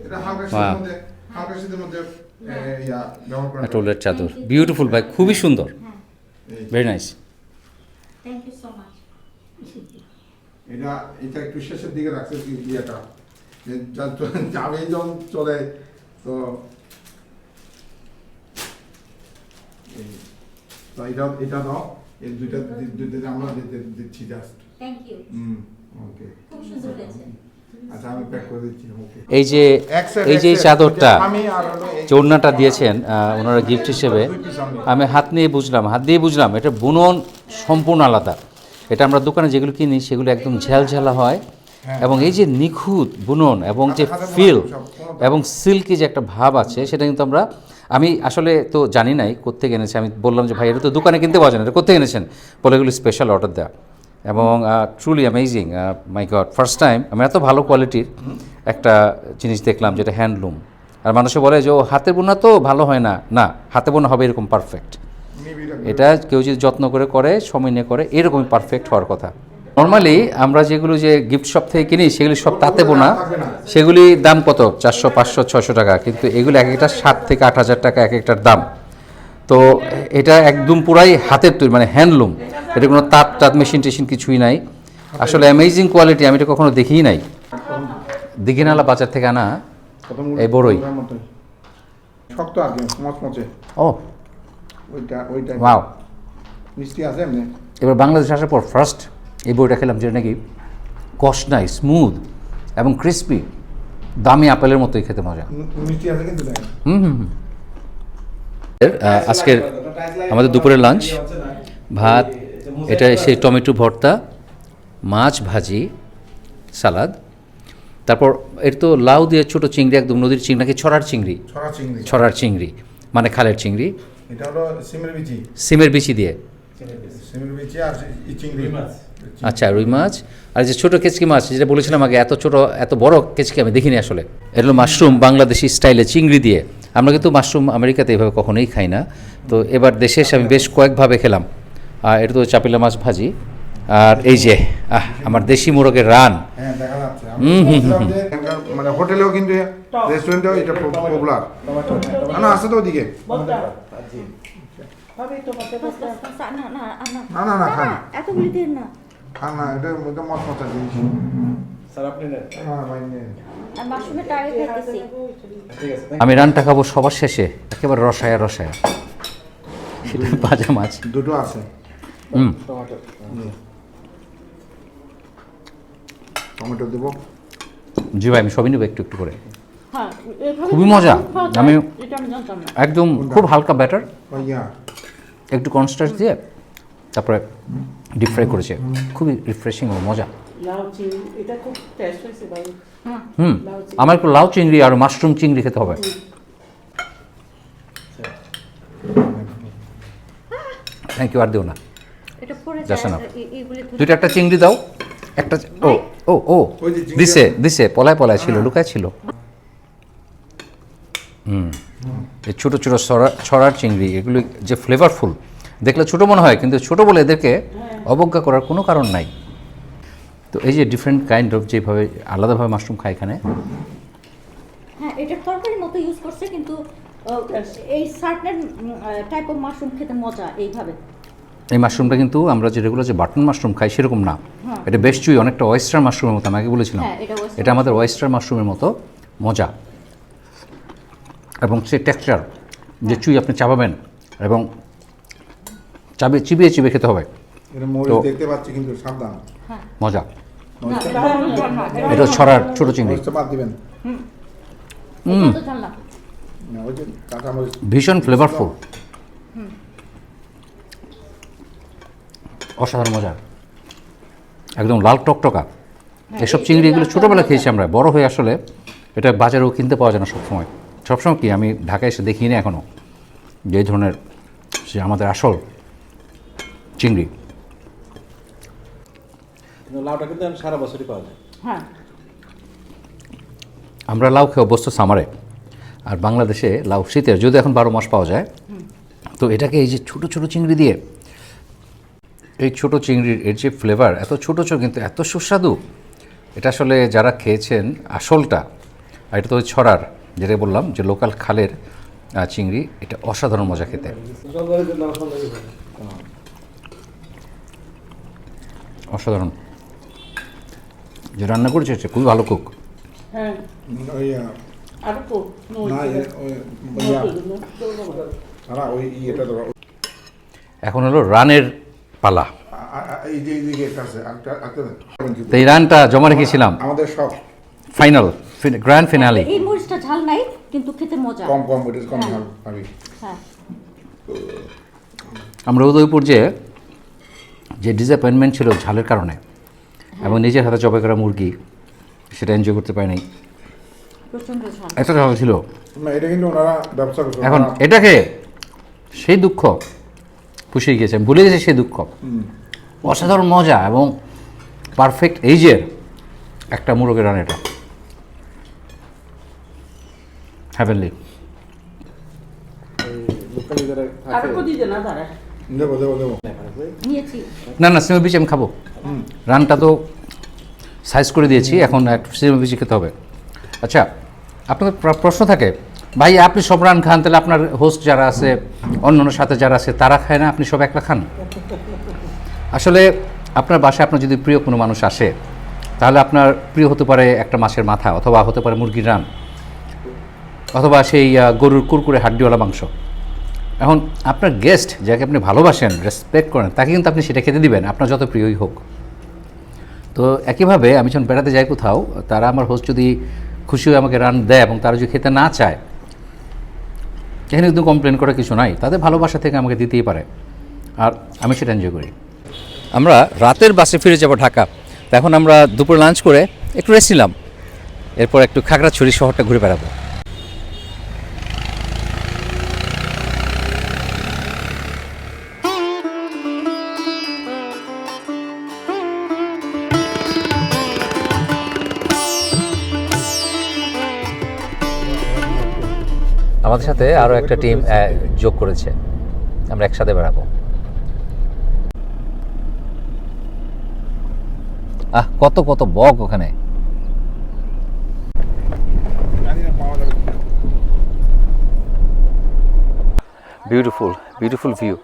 এটা হালকা শীতের মধ্যে ব্যবহার করা। এটা উলের চাদর, বিউটিফুল ভাই, খুবই সুন্দর, very nice. Thank you so much. এটা একটু শেষের দিকে রাখছে ইয়েটা, যাবে যখন চলে তো এটা দাও, এই দুইটা আমরা দিচ্ছি জাস্ট। থ্যাংক ইউ, ওকে, খুব সুন্দর হয়েছে। আচ্ছা আমি প্যাক করে দিচ্ছি। ওকে, এই যে চাদরটা, চোড়নাটা দিয়েছেন ওনারা গিফট হিসেবে, আমি হাত দিয়ে বুঝলাম এটা বুনন সম্পূর্ণ আলাদা। এটা আমরা দোকানে যেগুলো কিনি সেগুলো একদম ঝালঝালা হয়, এবং এই যে নিখুঁত বুনন এবং যে ফিল এবং সিল্কি যে একটা ভাব আছে, সেটা কিন্তু আমরা আমি আসলে তো জানি নাই কোত্থেকে এনেছে, আমি বললাম যে ভাই এটা তো দোকানে কিনতে পাওয়া যায় না, এটা কোত্থেকে এনেছেন, বলে এগুলো স্পেশাল অর্ডার দেওয়া। এবং ট্রুলি অ্যামেজিং, মাই গড, ফার্স্ট টাইম আমি এত ভালো কোয়ালিটির একটা জিনিস দেখলাম যেটা হ্যান্ডলুম। আর মানুষে বলে যে ও হাতে বোনা তো ভালো হয় না, না, হাতে বোনা হবে এরকম পারফেক্ট। এটা কেউ যদি যত্ন করে করে, সময় নিয়ে করে, এরকমই পারফেক্ট হওয়ার কথা। নর্মালি আমরা যেগুলো যে গিফট শপ থেকে কিনি সেগুলি সব তাঁতে বোনা, সেগুলি দাম কত 400, 500, 600 টাকা, কিন্তু এগুলো এক একটা 7 থেকে 8,000 টাকা এক একটার দাম। তো এটা একদম পুরাই হাতের তৈরি, মানে হ্যান্ডলুম, এটা কোনো তাঁত মেশিন টেশিন কিছুই নাই। আসলে অ্যামেজিং কোয়ালিটি, আমি এটা কখনো দেখিই নাই। দিঘিনালা বাজার থেকে আনা এই বড়ই। শক্ত আর কি, মচমচে। ও ওইটা ওয়াও, মিষ্টি আছে এমনি। এবার বাংলাদেশ আসার পর ফার্স্ট এই বইটা খেলাম, যেটা নাকি কষ নাই, স্মুথ এবং ক্রিস্পি, দামি আপেলের মতোই খেতে মজা। মিষ্টি আছে কিন্তু দেখ। আজকের আমাদের দুপুরের লাঞ্চ, ভাত, এটা সেই টমেটো ভর্তা, মাছ ভাজি, সালাদ, তারপর এর তো লাউ দিয়ে ছোটো চিংড়ি, একদম নদীর চিংড়ি, নাকি ছড়ার চিংড়ি, ছড়ার চিংড়ি মানে খালের চিংড়ি, এটা হলো সিমের বিচি, সিমের বিচি দিয়ে, সিমের বিচি আর চিংড়ি মাছ। আচ্ছা, রুই মাছ, আর যে ছোটো কেচকি মাছ যেটা বলেছিলাম আগে, এত ছোটো এত বড় কেচকি আমি দেখিনি আসলে। এটা হলো মাশরুম বাংলাদেশি স্টাইলে চিংড়ি দিয়ে। আমরা কিন্তু মাশরুম আমেরিকাতে এভাবে কখনোই খাই না, তো এবার দেশে এসে আমি বেশ কয়েকভাবে খেলাম। আর এটা তো চাপিলা মাছ ভাজি, আর এই যে আমার দেশি মোরগের রান। হ্যাঁ, দেখা যাচ্ছে। মানে হোটেলেও কিন্তু, রেস্টুরেন্টেও এটা পপুলার। না আছে তো ওদিকে। না না খান, এতগুলি দিন না, খান না, এটা মচমচা জিনিস। স্যার আপনি নেন। হ্যাঁ ভাই নেন। মাশরুমের টার্গেট খাইতেছি। আমি রানটা খাবো সবার শেষে, একেবারে রসায়া রসায়া, সেটা ভাজা মাছ। দুটো আছে। টমেটো দেবো। জি ভাই, আমি সবই নেবো একটু একটু করে। হ্যাঁ, খুবই মজা। আমি এটা আমি জানতাম না। একদম খুব হালকা ব্যাটার, ইয়া একটু কনস্টার্চ দিয়ে তারপরে ডিপ ফ্রাই করেছে, খুবই রিফ্রেশিং ও মজা। এটা খুব টেস্ট হয়েছে ভাই। আমার একটু লাউ চিংড়ি আর মাশরুম চিংড়ি খেতে হবে। থ্যাংক ইউ, আর দিও না, এটা পরে যাচ্ছে না। এইগুলি দুইটা, একটা চিংড়ি দাও, একটা ও ও ও ওই যে চিংড়ি দিছে দিছে, পলায় পলায় ছিল, লুকায় ছিল। এই ছোটো ছোটো ছড়ার চিংড়ি, এগুলি যে ফ্লেভারফুল, দেখলে ছোটো মনে হয়, কিন্তু ছোটো বলে এদেরকে অবজ্ঞা করার কোনো কারণ নাই। তো এই যে ডিফারেন্ট কাইন্ড অফ, যেভাবে আলাদাভাবে মাশরুম খায় এখানে। হ্যাঁ, এটা তরকারির মতো ইউজ করছে, কিন্তু এই সার্টেন টাইপ অফ মাশরুম খেতে মজা এইভাবে। এই মাশরুমটা কিন্তু আমরা যে রেগুলার যে বাটন মাশরুম খাই সেরকম না, এটা বেশ চুই, অনেকটা ওয়েস্টার মাশরুমের মতো। আমি আগে বলেছিলাম এটা আমাদের ওয়েস্টার মাশরুমের মতো মজা, এবং সেই টেক্সচার যে চুই আপনি চাবাবেন এবং চিবিয়ে চিবিয়ে খেতে হবে, এটা মরিচ দেখতে পাচ্ছি কিন্তু সাবধান। মজা। এটা ছড়ার ছোটো চিংড়ি, মরিচটা বাদ দিবেন। তো জানলাম না, ওই যে কাঁচা মরিচ। ভীষণ ফ্লেভারফুল, অসাধারণ মজা, একদম লাল টকটকা। এসব চিংড়ি এগুলো ছোটোবেলা খেয়েছি আমরা, বড় হয়ে আসলে এটা বাজারেও কিনতে পাওয়া যায় না সবসময়। সবসময় কি আমি ঢাকায় এসে দেখিনি এখনও যে এই ধরনের, সে আমাদের আসল চিংড়ি। লাউটা কিন্তু সারা বছরই পাওয়া যায়। হ্যাঁ, আমরা লাউ খেয়ে অভ্যস্ত সামারে, আর বাংলাদেশে লাউ শীতের, যদি এখন 12 মাস পাওয়া যায়। তো এটাকে এই যে ছোটো ছোটো চিংড়ি দিয়ে, এই ছোটো চিংড়ির এর যে ফ্লেভার, এত ছোটো ছোটো কিন্তু এত সুস্বাদু। এটা আসলে যারা খেয়েছেন আসলটা, আর এটা তো ওই ছড়ার, যেটা বললাম যে লোকাল খালের চিংড়ি, এটা অসাধারণ মজা খেতে, অসাধারণ। যে রান্না করেছে সে খুবই ভালো কুক। হ্যাঁ, ওই আর তো না, ওই ইয়েটা ধরো। এখন হলো রানের পালা। এই যে এইদিকে একটা আছে, একটা তো এই রানটা জমা রেখেছিলাম আমাদের সব ফাইনাল, গ্র্যান্ড ফিনালে। এই মরিচটা ঝাল নাই, কিন্তু খেতে মজা। কম কম, এটা কম ঝাল পাবি। হ্যাঁ, আমরা উদয়পুর যে ডিসঅ্যাপয়েন্টমেন্ট ছিল ঝালের কারণে, এবং নিজের হাতে জবাই করা মুরগি, সেটা এনজয় করতে পারি নাই। প্রচন্ড ঝাল। এত ঝাল ছিল। না এটা কিন্তু ওনারা ব্যবসা করছে এখন এটাকে সেই দুঃখ পুষিয়ে গিয়েছে, আমি ভুলে গেছি সেই দুঃখ। অসাধারণ মজা এবং পারফেক্ট এইজের একটা মুরগের রান এটা, হ্যাভেনলি। লোকালি যারা থাকে দেবো দেবো দেবো নিয়েছি। না না, সিমের বিচি আমি খাবো। রানটা তো সাইজ করে দিয়েছি, এখন একটু সিমের বিচি খেতে হবে। আচ্ছা, আপনাদের প্রশ্ন থাকে, ভাই আপনি সব রান খান, তাহলে আপনার হোস্ট যারা আছে, অন্য সাথে যারা আছে তারা খায় না, আপনি সব একলা খান? আসলে আপনার বাসায় আপনার যদি প্রিয় কোনো মানুষ আসে, তাহলে আপনার প্রিয় হতে পারে একটা মাছের মাথা, অথবা হতে পারে মুরগির রান, অথবা সেই গরুর কুরকুরে হাড্ডিওয়ালা মাংস। এখন আপনার গেস্ট যাকে আপনি ভালোবাসেন, রেসপেক্ট করেন, তাকে কিন্তু আপনি সেটা খেতে দিবেন, আপনার যত প্রিয়ই হোক। তো একইভাবে আমি যখন বেড়াতে যাই কোথাও, তারা আমার হোস্ট যদি খুশি হয়ে আমাকে রান দেয় এবং তারা যদি খেতে না চায়, এখানে কিন্তু কমপ্লেন করার কিছু নাই, তাদের ভালোবাসা থেকে আমাকে দিতেই পারে, আর আমি সেটা এনজয় করি। আমরা রাতের বাসে ফিরে যাব ঢাকা। তো এখন আমরা দুপুর লাঞ্চ করে একটু রেস্ট নিলাম, এরপর একটু খাগড়াছড়ি শহরটা ঘুরে বেড়াবো। আমাদের সাথে আরও একটা টিম যোগ করেছে, আমরা একসাথে বেড়াবো। কত কত বক ওখানে। Beautiful beautiful view.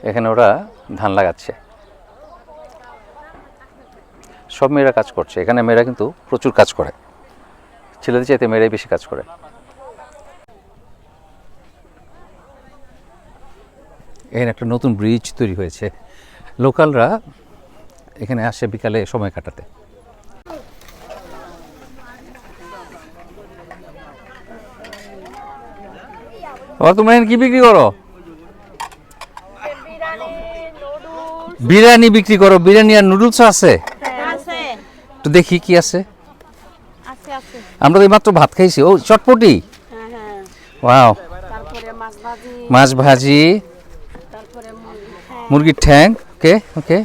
এখানে ওরা ধান লাগাচ্ছে, সব মেয়েরা কাজ করছে। এখানে মেয়েরা কিন্তু প্রচুর কাজ করে, ছেলেদের চাইতে মেয়েরাই বেশি কাজ করে। এখানে একটা নতুন ব্রিজ তৈরি হয়েছে, লোকালরা এখানে আসে বিকালে সময় কাটাতে। তোমরা এখানে কি বিক্রি করো? বিরিয়ানি বিক্রি করো? বিরিয়ানি আর নুডলস আছে? একটু দেখি কি আছে। আমরা তো এইমাত্র ভাত খাইছি। ও চটপটি, ওয়াও। মাছ ভাজি, মুরগির ঠ্যাং, ওকে ওকে,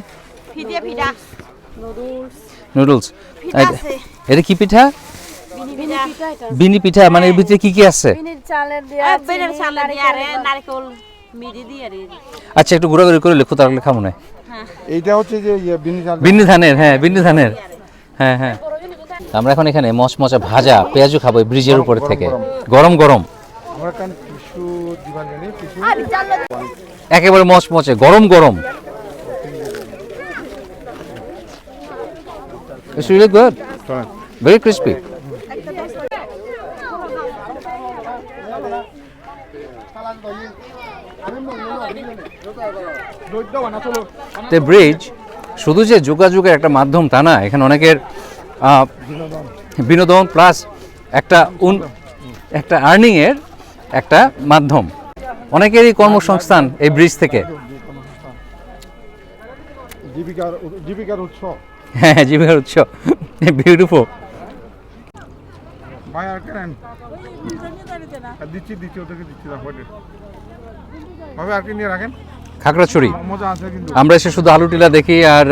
নুডলস। এটা কি পিঠা? বিনি পিঠা। মানে এর ভিতরে কি কি আছে? আচ্ছা, একটু ঘোরাঘুরি করে লেখো, তাহলে খাবো না। এইটা হচ্ছে যে বিন্নি ধানের, হ্যাঁ বিন্নি ধানের, হ্যাঁ হ্যাঁ। আমরা এখন এখানে মচমচা ভাজা পেঁয়াজু খাবো ব্রিজের উপরে থেকে, গরম গরম, একেবারে মচমচে গরম গরম। It's really good, very crispy. The bridge শুধু যে যোগাযোগের একটা মাধ্যম তা না, এখানে অনেকের বিনোদন প্লাস একটা আর্নিংয়ের একটা মাধ্যম। অনেকেরই কর্মসংস্থান এই ব্রিজ থেকে। জীবিকার উৎস। হ্যাঁ, জীবিকার উৎস। বিউটিফুল। ভাই আর কেন দিচ্ছি ওদেরকে দিচ্ছি। ভাবে আর কি নিয়ে রাখেন। খাগড়াছড়ি মজা আছে কিন্তু। আমরা এসে শুধু আলু টিলা দেখি আর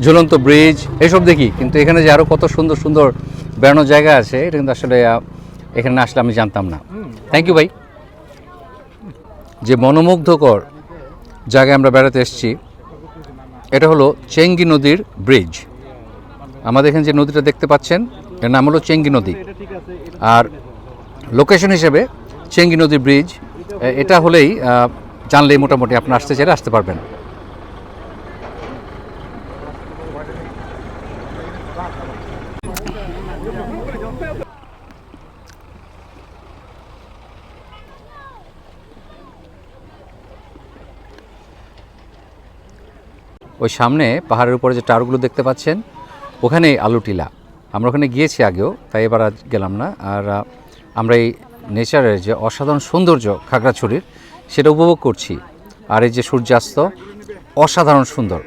ঝুলন্ত ব্রিজ এসব দেখি, কিন্তু এখানে যে আরও কত সুন্দর সুন্দর বেড়ানোর জায়গা আছে, এটা কিন্তু আসলে এখানে আসলে আমি জানতাম না। থ্যাংক ইউ ভাই। যে মনোমুগ্ধকর জায়গায় আমরা বেড়াতে এসেছি, এটা হলো চেঙ্গি নদীর ব্রিজ। আমাদের এখানে যে নদীটা দেখতে পাচ্ছেন, এর নাম হলো চেঙ্গি নদী, আর লোকেশন হিসেবে চেঙ্গি নদীর ব্রিজ। এটা হলেই জানলেই মোটামুটি আপনি আসতে চাইলে আসতে পারবেন। ওই সামনে পাহাড়ের উপরে যে টাওয়ারগুলো দেখতে পাচ্ছেন, ওখানেই আলু টিলা। আমরা ওখানে গিয়েছি আগেও, তাই এবার আর গেলাম না। আর আমরা এই নেচারের যে অসাধারণ সৌন্দর্য খাগড়াছড়ির, সেটা উপভোগ করছি। আর এই যে সূর্যাস্ত, অসাধারণ সুন্দর।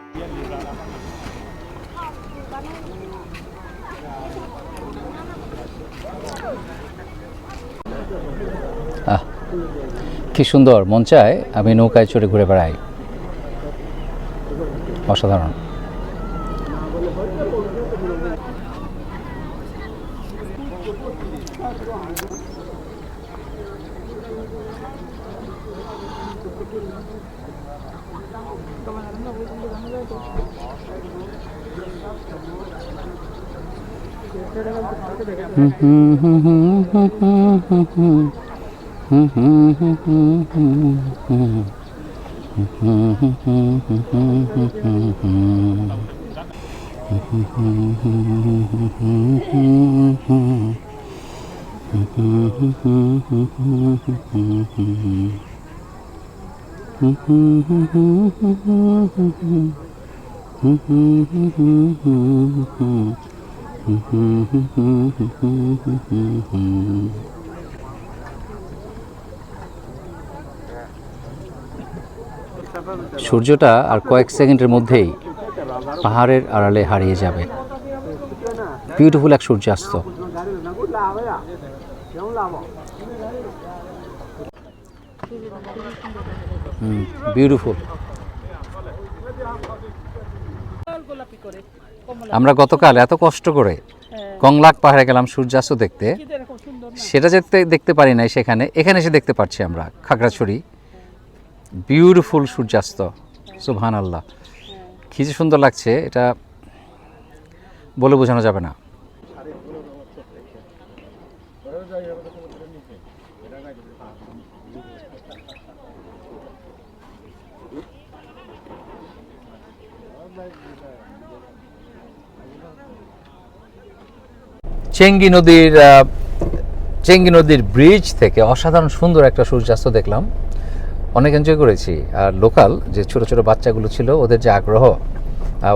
কি সুন্দর, মন চায় আমি নৌকায় চড়ে ঘুরে বেড়াই। অসাধারণ। সূর্যটা আর কয়েক সেকেন্ডের মধ্যেই পাহাড়ের আড়ালে হারিয়ে যাবে। বিউটিফুল এক সূর্যাস্ত। বিউটিফুল। আমরা গতকাল এত কষ্ট করে কংলাক পাহাড়ে গেলাম সূর্যাস্ত দেখতে, সেটা দেখতে পারি নাই সেখানে, এখানে এসে দেখতে পাচ্ছি আমরা খাগড়াছড়ি। বিউটিফুল সূর্যাস্ত, সুবহানাল্লাহ, কি যে সুন্দর লাগছে, এটা বলে বোঝানো যাবে না। চেঙ্গি নদীর ব্রিজ থেকে অসাধারণ সুন্দর একটা সূর্যাস্ত দেখলাম, অনেক এনজয় করেছি। আর লোকাল যে ছোট ছোট বাচ্চাগুলো ছিল, ওদের যে আগ্রহ,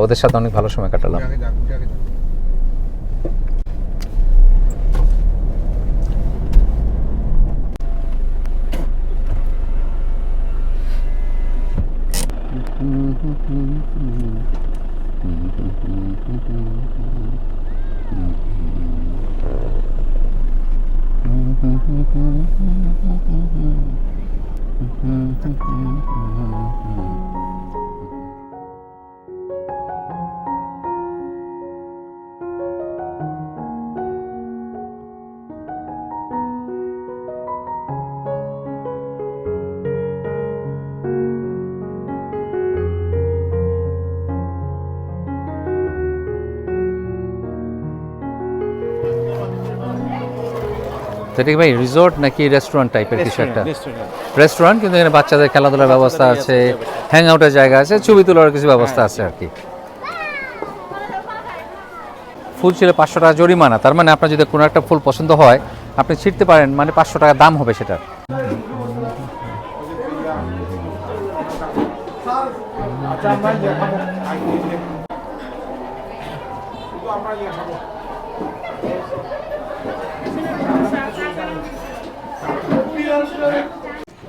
ওদের সাথে অনেক ভালো সময় কাটালাম। তো এটা কি ভাই রিসোর্ট নাকি রেস্টুরেন্ট টাইপের কিছু একটা? রেস্টুরেন্ট, কিন্তু এখানে বাচ্চাদের খেলাধুলার ব্যবস্থা আছে, হ্যাং আউটের জায়গা আছে, ছবি তোলার কিছু ব্যবস্থা আছে আর কি। ফুল ছিল 500 টাকা জরিমানা, তার মানে আপনার যদি কোনো একটা ফুল পছন্দ হয় আপনি ছিঁড়তে পারেন, মানে 500 টাকা দাম হবে সেটার।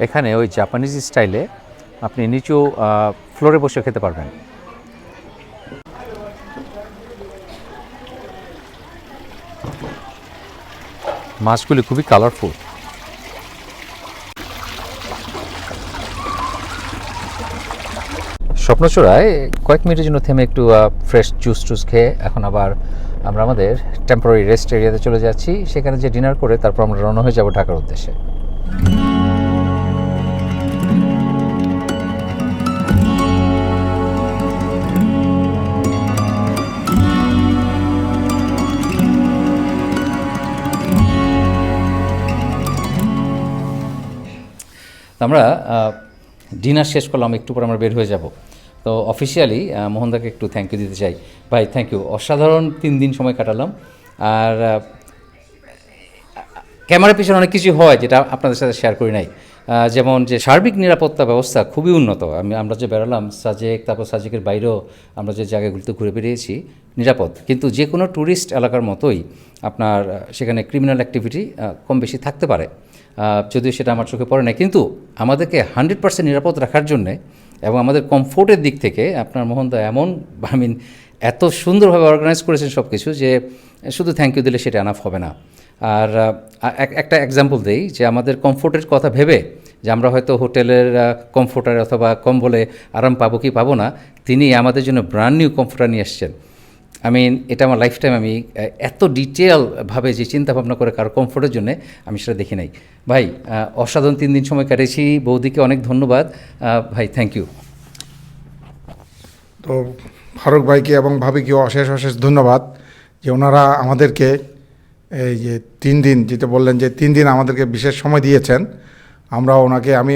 এখানে ওই জাপানিজ স্টাইলে আপনি নিচু ফ্লোরে বসে খেতে পারবেন। মাছগুলি খুবই কালারফুল। স্বপ্নচূড়ায় কয়েক মিনিটের জন্য থেমে একটু ফ্রেশ জুস খেয়ে এখন আবার আমরা আমাদের টেম্পোরারি রেস্ট এরিয়াতে চলে যাচ্ছি। সেখানে যে ডিনার করে তারপর আমরা রওনা হয়ে যাব ঢাকার উদ্দেশ্যে। আমরা ডিনার শেষ করলাম, একটু পর আমরা বের হয়ে যাব। তো অফিসিয়ালি মোহনদাকে একটু থ্যাংক ইউ দিতে চাই। ভাই থ্যাংক ইউ, অসাধারণ 3 দিন সময় কাটালাম। আর ক্যামেরার পিছনে অনেক কিছু হয় যেটা আপনাদের সাথে শেয়ার করি নাই, যেমন যে সার্বিক নিরাপত্তা ব্যবস্থা খুবই উন্নত। আমরা যে বেরোলাম সাজেক, তারপর সাজেকের বাইরেও আমরা যে জায়গাগুলোতে ঘুরে বেরিয়েছি নিরাপদ, কিন্তু যে কোনো ট্যুরিস্ট এলাকার মতোই আপনার সেখানে ক্রিমিনাল অ্যাক্টিভিটি কম বেশি থাকতে পারে, যদিও সেটা আমার চোখে পড়ে না। কিন্তু আমাদেরকে 100% নিরাপদ রাখার জন্যে এবং আমাদের কমফোর্টের দিক থেকে আপনার মোহনদা এমন এত সুন্দরভাবে অর্গানাইজ করেছেন সব কিছু যে শুধু থ্যাংক ইউ দিলে সেটা এনাফ হবে না। আর একটা এক্সাম্পল দেই যে আমাদের কমফোর্টের কথা ভেবে যে আমরা হয়তো হোটেলের কমফোর্টার অথবা কম্বলে আরাম পাবো কি পাবো না, তিনি আমাদের জন্য ব্র্যান্ড নিউ কমফোর্টার নিয়ে এসছেন। এটা আমার লাইফ টাইম আমি এত ডিটেলভাবে যে চিন্তা ভাবনা করে কারো কমফোর্টের জন্য আমি সেটা দেখি নাই। ভাই অসাধারণ 3 দিন সময় কাটিয়েছি, বৌদিকে অনেক ধন্যবাদ ভাই, থ্যাংক ইউ। তো ফারুক ভাইকে এবং ভাবিকে অশেষ অশেষ ধন্যবাদ যে ওনারা আমাদেরকে এই যে 3 দিন, যেটা বললেন যে 3 দিন আমাদেরকে বিশেষ সময় দিয়েছেন। আমরা ওনাকে, আমি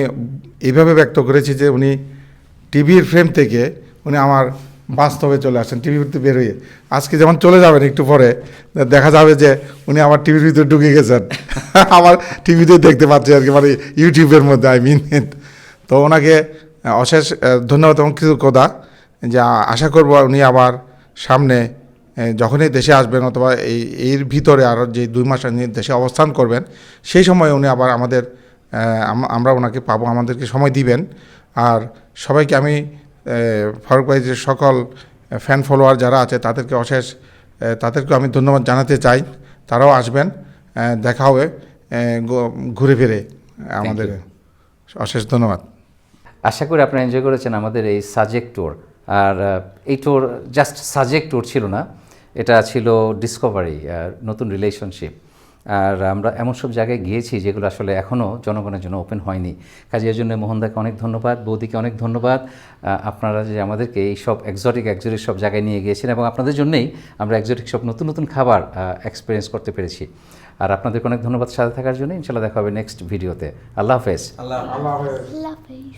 এইভাবে ব্যক্ত করেছি যে উনি টিভির ফ্রেম থেকে উনি আমার বাস্তবে চলে আসেন, টিভির ভিতরে বের হয়ে। আজকে যেমন চলে যাবেন একটু পরে, দেখা যাবে যে উনি আমার টিভির ভিতরে ঢুকে গেছেন, আমার টিভিতে দেখতে পাচ্ছি আর কি, মানে ইউটিউবের মধ্যে তো ওনাকে অশেষ ধন্যবাদ এবং কৃতজ্ঞতা, যে আশা করব উনি আবার সামনে যখনই দেশে আসবেন অথবা এর ভিতরে আরও যে 2 মাস দেশে অবস্থান করবেন, সেই সময় উনি আবার আমাদের আমরা ওনাকে পাবো, আমাদেরকে সময় দিবেন। আর সবাইকে আমি ফারুক ভাই যে সকল ফ্যান ফলোয়ার যারা আছে তাদেরকেও আমি ধন্যবাদ জানাতে চাই। তারাও আসবেন, দেখা হবে ঘুরে ফিরে আমাদের। অশেষ ধন্যবাদ। আশা করি আপনারা এনজয় করেছেন আমাদের এই সাজেক ট্যুর। আর এই ট্যুর জাস্ট সাজেক ট্যুর ছিল না, এটা ছিল ডিসকভারি, নতুন রিলেশনশিপ। আর আমরা এমন সব জায়গায় গিয়েছি যেগুলো আসলে এখনও জনগণের জন্য ওপেন হয়নি। কাজে এর জন্য মোহনদাকে অনেক ধন্যবাদ, বৌদিকে অনেক ধন্যবাদ। আপনারা যে আমাদেরকে এই সব এক্সোটিক সব জায়গায় নিয়ে গিয়েছেন, এবং আপনাদের জন্যই আমরা এক্সোটিক সব নতুন নতুন খাবার এক্সপিরিয়েন্স করতে পেরেছি। আর আপনাদেরকে অনেক ধন্যবাদ সাথে থাকার জন্য। ইনশাল্লাহ দেখা হবে নেক্সট ভিডিওতে। আল্লাহ হাফেজ। আল্লাহ হাফেজ। আল্লাহ হাফেজ।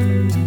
Thank